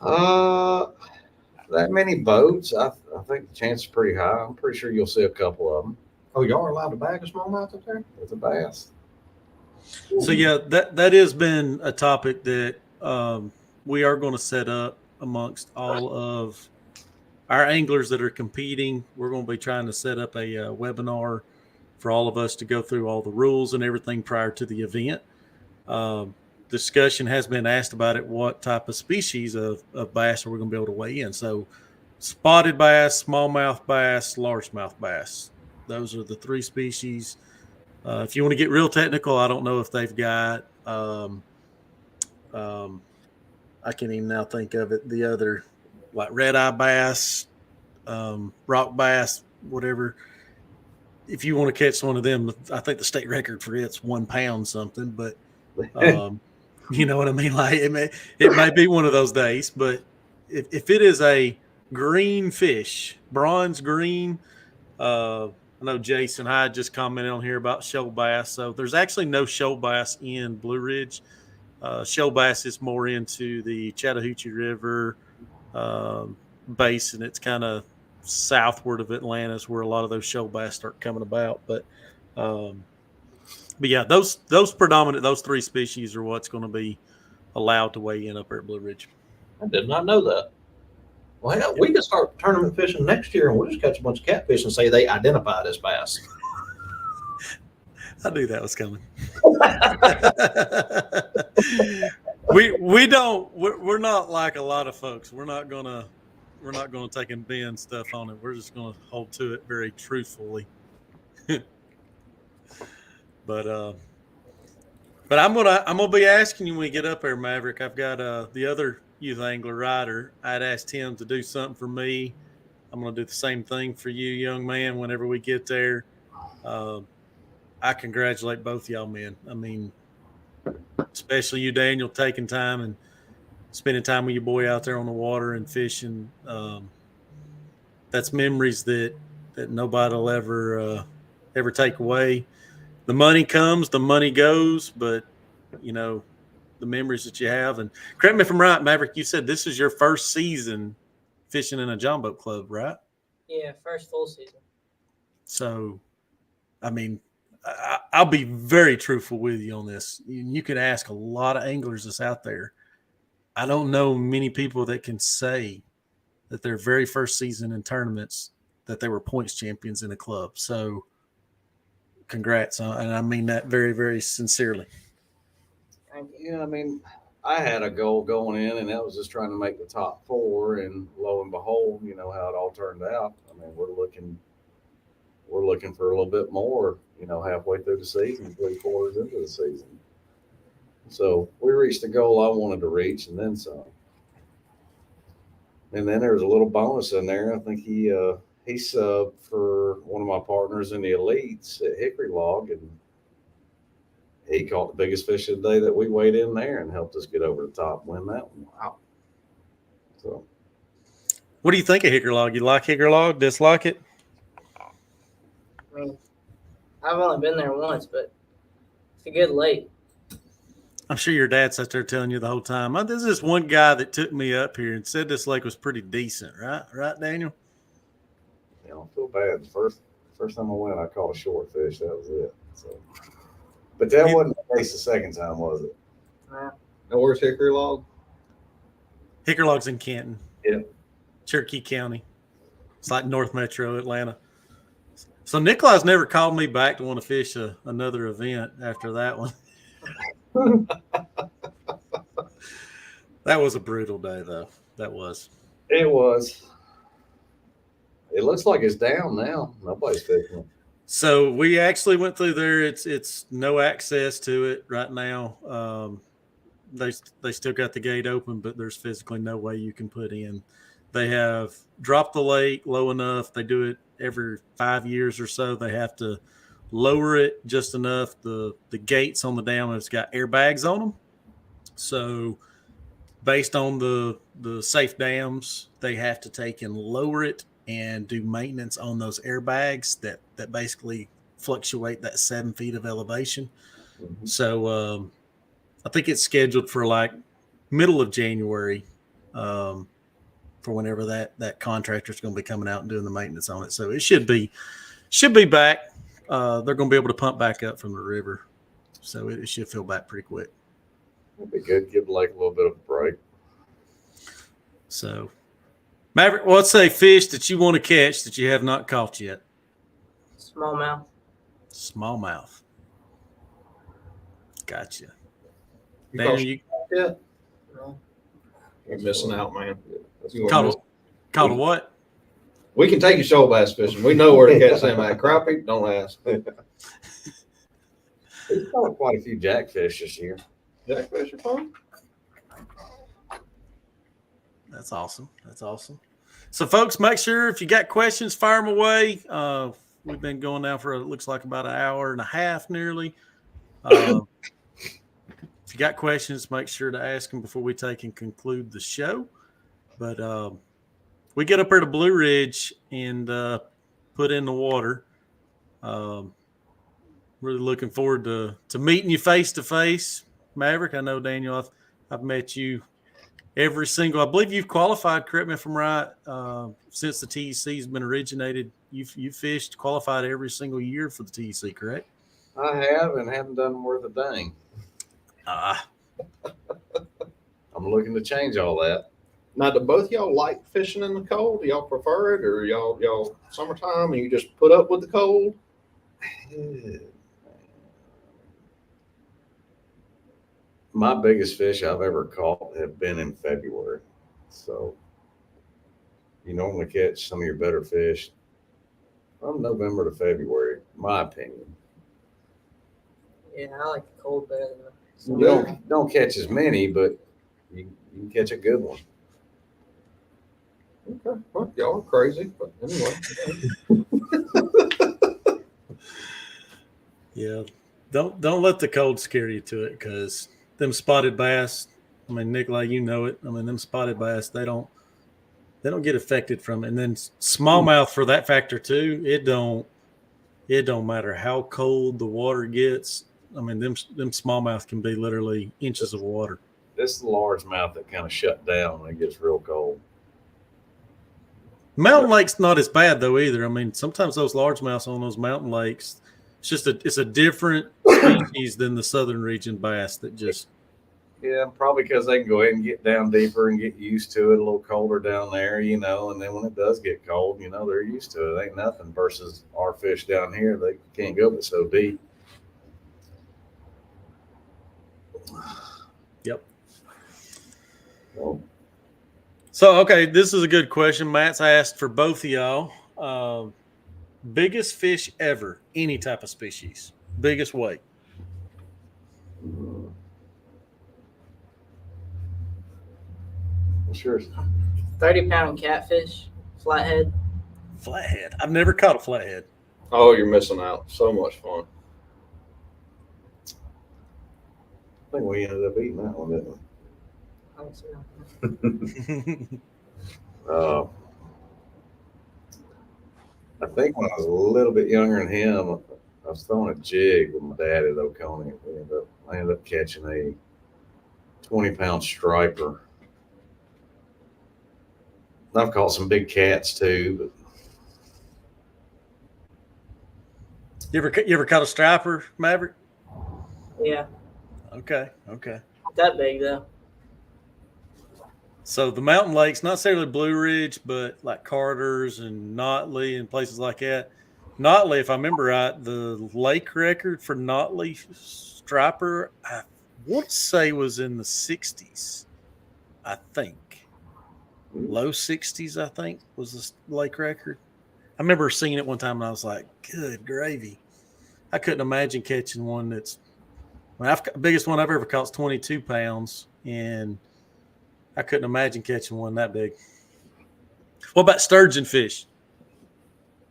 That many boats, I think the chance is pretty high. I'm pretty sure you'll see a couple of them. Oh, y'all are allowed to bag a smallmouth up there? With a bass. So yeah, that has been a topic that we are going to set up amongst all of our anglers that are competing. We're going to be trying to set up a webinar for all of us to go through all the rules and everything prior to the event. Discussion has been asked about it. What type of species of bass are we going to be able to weigh in? So spotted bass, smallmouth bass, largemouth bass. Those are the three species. If you want to get real technical, I don't know if they've got, I can't even now think of it, the other, like red eye bass, rock bass, whatever. If you want to catch one of them, I think the state record for it's 1 pound something, but you know what I mean? Like it may be one of those days, but if it is a green fish, bronze green, I know Jason Hyde just commented on here about shoal bass. So there's actually no shoal bass in Blue Ridge. Shoal bass is more into the Chattahoochee River basin. It's kind of southward of Atlanta is where a lot of those shoal bass start coming about. But yeah, those predominant, those three species are what's going to be allowed to weigh in up there at Blue Ridge. I did not know that. Well, hell, we could start tournament fishing next year, and we'll just catch a bunch of catfish and say they identified as bass. I knew that was coming. We're not like a lot of folks. We're not gonna take and bend stuff on it. We're just gonna hold to it very truthfully. But I'm gonna be asking you when we get up there, Maverick. I've got the other youth angler Ryder. I'd asked him to do something for me. I'm gonna do the same thing for you, young man, whenever we get there. I congratulate both y'all, men. I mean, especially you, Daniel, taking time and spending time with your boy out there on the water and fishing. That's memories that nobody will ever take away. The money comes, the money goes, but you know, the memories that you have. And correct me if I'm right, Maverick, you said this is your first season fishing in a John Boat Club, right? Yeah, first full season. So, I mean, I'll be very truthful with you on this. You could ask a lot of anglers that's out there. I don't know many people that can say that their very first season in tournaments that they were points champions in a club. So, congrats. And I mean that very, very sincerely. Yeah, I mean, I had a goal going in, and that was just trying to make the top four. And lo and behold, you know how it all turned out. I mean, we're looking for a little bit more, you know, halfway through the season, 3/4 into the season. So we reached the goal I wanted to reach, and then some. And then there was a little bonus in there. I think he subbed for one of my partners in the elites at Hickory Log, and he caught the biggest fish of the day that we weighed in there and helped us get over the top and win that one. Wow. So, what do you think of Hickory Log? You like Hickory Log? Dislike it? I mean, I've only been there once, but it's a good lake. I'm sure your dad sat there telling you the whole time, there's this one guy that took me up here and said this lake was pretty decent, right? Right, Daniel? I don't feel bad. The first time I went, I caught a short fish. That was it. So, but that wasn't the case the second time, was it? Nah. And where's Hickory Log? Hickory Log's in Canton. Yeah. Cherokee County. It's like North Metro Atlanta. So Nicolai's never called me back to want to fish another event after that one. That was a brutal day, though. That was. It was. It looks like it's down now. Nobody's fishing it. So we actually went through there. It's no access to it right now. They still got the gate open, but there's physically no way you can put in. They have dropped the lake low enough. They do it every 5 years or so. They have to lower it just enough. The gates on the dam has got airbags on them. So based on the safe dams, they have to take and lower it and do maintenance on those airbags that basically fluctuate that 7 feet of elevation. Mm-hmm. So I think it's scheduled for like middle of January for whenever that contractor is going to be coming out and doing the maintenance on it. So it should be back. They're going to be able to pump back up from the river. So it should fill back pretty quick. That'd be good. Give the lake a little bit of a break. So, Maverick, what's a fish that you want to catch that you have not caught yet? Smallmouth. Smallmouth. Gotcha. You Daniel, caught you yet? No. You're missing out, man. caught a what? We can take you shoal bass fishing. We know where to catch them at. Crappie, don't ask. We've caught quite a few jackfish this year. Jackfish are fun. That's awesome. That's awesome. So, folks, make sure if you got questions, fire them away. We've been going now for, it looks like about an hour and a half nearly. If you got questions, make sure to ask them before we take and conclude the show. But we get up here to Blue Ridge and put in the water. Really looking forward to meeting you face to face, Maverick. I know, Daniel, I've met you every single. I believe you've qualified. Correct me if I'm right. Since the TEC has been originated, you've fished, qualified every single year for the TEC, correct? I have and haven't done worth a dang. I'm looking to change all that. Now, do both y'all like fishing in the cold? Do y'all prefer it, or y'all summertime and you just put up with the cold? My biggest fish I've ever caught have been in February. So you normally catch some of your better fish from November to February, my opinion. Yeah, I like the cold better than You don't catch as many, but you can catch a good one. Okay, well, y'all are crazy, but anyway. Yeah, don't let the cold scare you to it, because them spotted bass, I mean, Nicolai, you know it. I mean, them spotted bass, they don't get affected from it. And then smallmouth for that factor too. It don't matter how cold the water gets. I mean, them smallmouth can be literally inches of water. This is the largemouth that kind of shut down when it gets real cold. Mountain lakes not as bad though either. I mean, sometimes those largemouths on those mountain lakes, it's a different species than the southern region bass that just. Yeah, probably because they can go ahead and get down deeper and get used to it. A little colder down there, and then when it does get cold, they're used to it. Ain't nothing versus our fish down here. They can't go but so deep. Yep. Well, So, okay, this is a good question. Matt's asked for both of y'all. Biggest fish ever, any type of species. Biggest weight. Sure. 30-pound catfish, flathead. Flathead. I've never caught a flathead. Oh, you're missing out. So much fun. I think we ended up eating that one, didn't we? I don't see I think when I was a little bit younger than him, I was throwing a jig with my dad at Oconee. I ended up catching a 20-pound striper. I've caught some big cats too. But you ever caught a striper, Maverick? Yeah. Okay. Not that big though. So the mountain lakes, not necessarily Blue Ridge, but like Carter's and Notley and places like that. Notley, if I remember right, the lake record for Notley striper, I want to say was in the 60s, I think. Low 60s, I think, was the lake record. I remember seeing it one time and I was like, good gravy. I couldn't imagine catching one that's – the biggest one I've ever caught is 22 pounds, and I couldn't imagine catching one that big. What about sturgeon fish?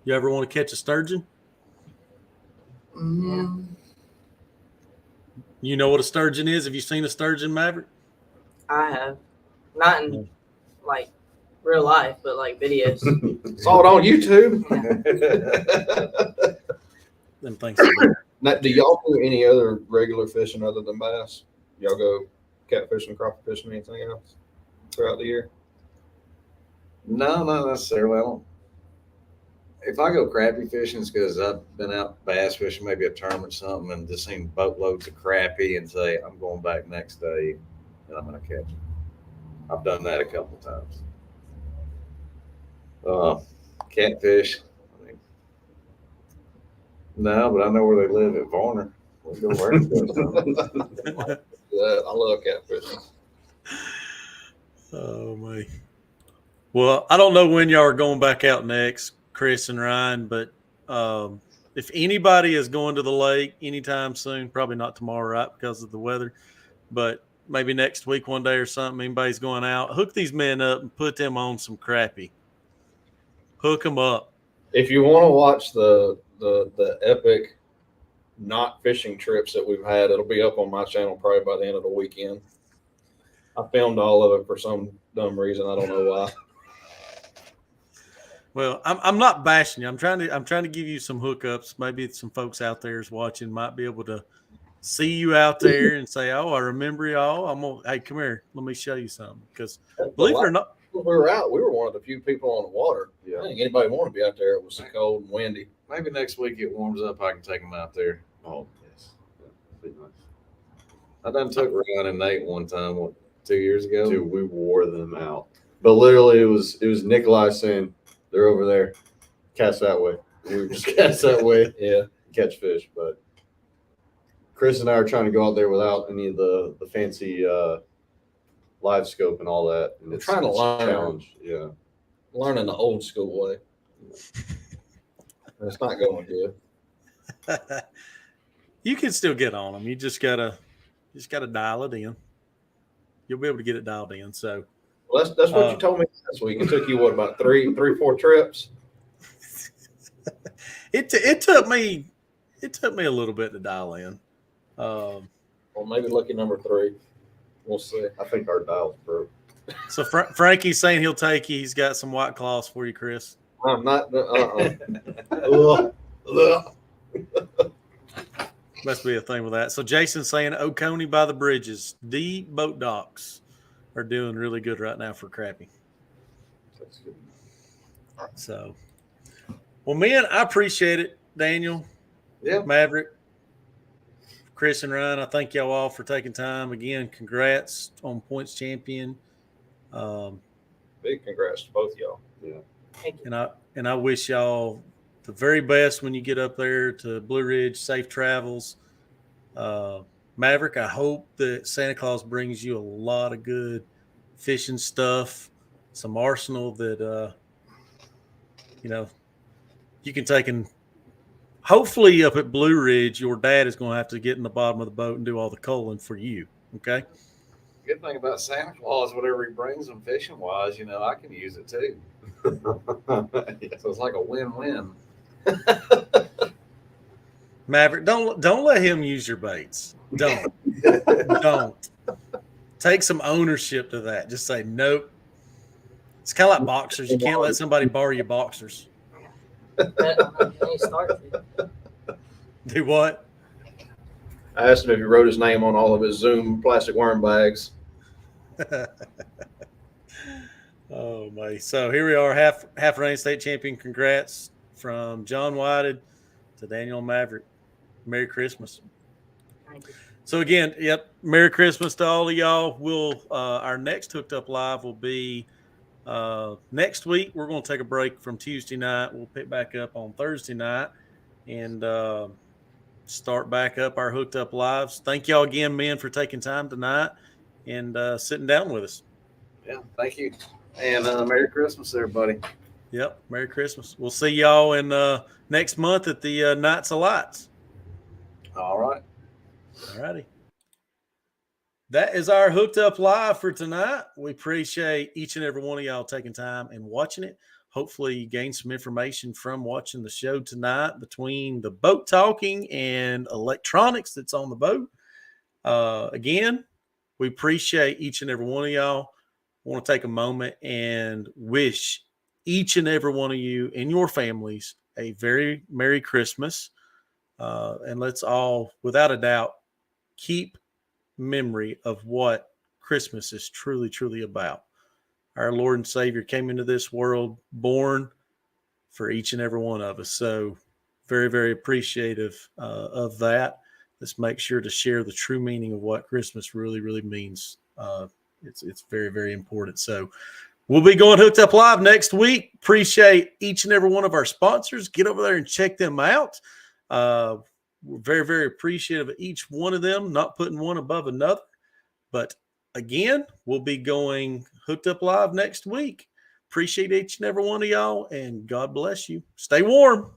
You ever want to catch a sturgeon? Mm-hmm. You know what a sturgeon is? Have you seen a sturgeon, Maverick? I have. Not in like real life, but like videos. Saw it on YouTube. Them things. Now, do y'all do any other regular fishing other than bass? Y'all go catfishing, crappie fishing, anything else throughout the year? No, not necessarily. I don't. If I go crappie fishing, it's because I've been out bass fishing, maybe a tournament or something, and just seen boatloads of crappie and say, I'm going back next day and I'm going to catch them. I've done that a couple times. Catfish. I mean, no, but I know where they live at Varner. We'll go where Yeah, I love catfishing. Oh, my. Well, I don't know when y'all are going back out next, Chris and Ryan, but if anybody is going to the lake anytime soon, probably not tomorrow, right, because of the weather, but maybe next week one day or something, anybody's going out, hook these men up and put them on some crappie. Hook them up. If you want to watch the epic not fishing trips that we've had, it'll be up on my channel probably by the end of the weekend. I filmed all of it for some dumb reason. I don't know why. Well, I'm not bashing you. I'm trying to give you some hookups. Maybe some folks out there is watching might be able to see you out there and say, "Oh, I remember y'all. Hey, come here. Let me show you something." Because believe it or not, when we were out, we were one of the few people on the water. Yeah. I think anybody wanted to be out there. It was so cold and windy. Maybe next week it warms up. I can take them out there. Oh, yes. Yeah, be nice. I done took Ryan and Nate one time, 2 years ago? Dude, we wore them out. But literally, it was Nicolai saying, they're over there. Cast that way. We would just cast that way. Yeah. Catch fish. But Chris and I are trying to go out there without any of the fancy live scope and all that. And We're trying to learn. a challenge. Yeah. Learning the old school way. It's not going good. you can still get on them. You just gotta dial it in. You'll be able to get it dialed in. So. Well, that's what you told me last week. It took you about three, 4 trips. It took me a little bit to dial in. Well, maybe lucky number 3. We'll see. I think our dial's broke. So Frankie's saying he'll take you. He's got some white claws for you, Chris. I'm not. Must be a thing with that. So Jason's saying Oconee by the bridges, the boat docks are doing really good right now for crappie. That's good. So, well, man, I appreciate it, Daniel. Yeah. Maverick, Chris, and Ryan. I thank y'all all for taking time. Again, congrats on points champion. Big congrats to both of y'all. Yeah. Thank you. And I wish y'all the very best when you get up there to Blue Ridge. Safe travels. Maverick, I hope that Santa Claus brings you a lot of good fishing stuff, some arsenal that, you can take and hopefully up at Blue Ridge, your dad is going to have to get in the bottom of the boat and do all the culling for you. Okay. Good thing about Santa Claus, whatever he brings them fishing wise, I can use it too. So it's like a win-win. Maverick, don't let him use your baits. Don't. Don't. Take some ownership to that. Just say nope. It's kind of like boxers. You can't let somebody borrow your boxers. Do what? I asked him if he wrote his name on all of his Zoom plastic worm bags. Oh my! So here we are, half reigning state champion. Congrats from John Whited to Daniel Maverick. Merry Christmas. Thank you. So again, yep, Merry Christmas to all of y'all. We'll our next Hooked Up Live will be next week. We're going to take a break from Tuesday night. We'll pick back up on Thursday night and start back up our Hooked Up Lives. Thank y'all again, men, for taking time tonight and sitting down with us. Yeah, thank you. And Merry Christmas, everybody. Yep, Merry Christmas. We'll see y'all in next month at the Nights of Lights. All right. All righty. That is our Hooked Up Live for tonight. We appreciate each and every one of y'all taking time and watching it. Hopefully you gained some information from watching the show tonight between the boat talking and electronics that's on the boat. Again, we appreciate each and every one of y'all. want to take a moment and wish each and every one of you and your families a very Merry Christmas. And let's all, without a doubt, keep memory of what Christmas is truly, truly about. Our Lord and Savior came into this world born for each and every one of us. So very, very appreciative of that. Let's make sure to share the true meaning of what Christmas really, really means. It's very, very important. So we'll be going Hooked Up Live next week. Appreciate each and every one of our sponsors. Get over there and check them out. We're very, very appreciative of each one of them, not putting one above another. But again, we'll be going Hooked Up Live next week. Appreciate each and every one of y'all, and God bless you. Stay warm.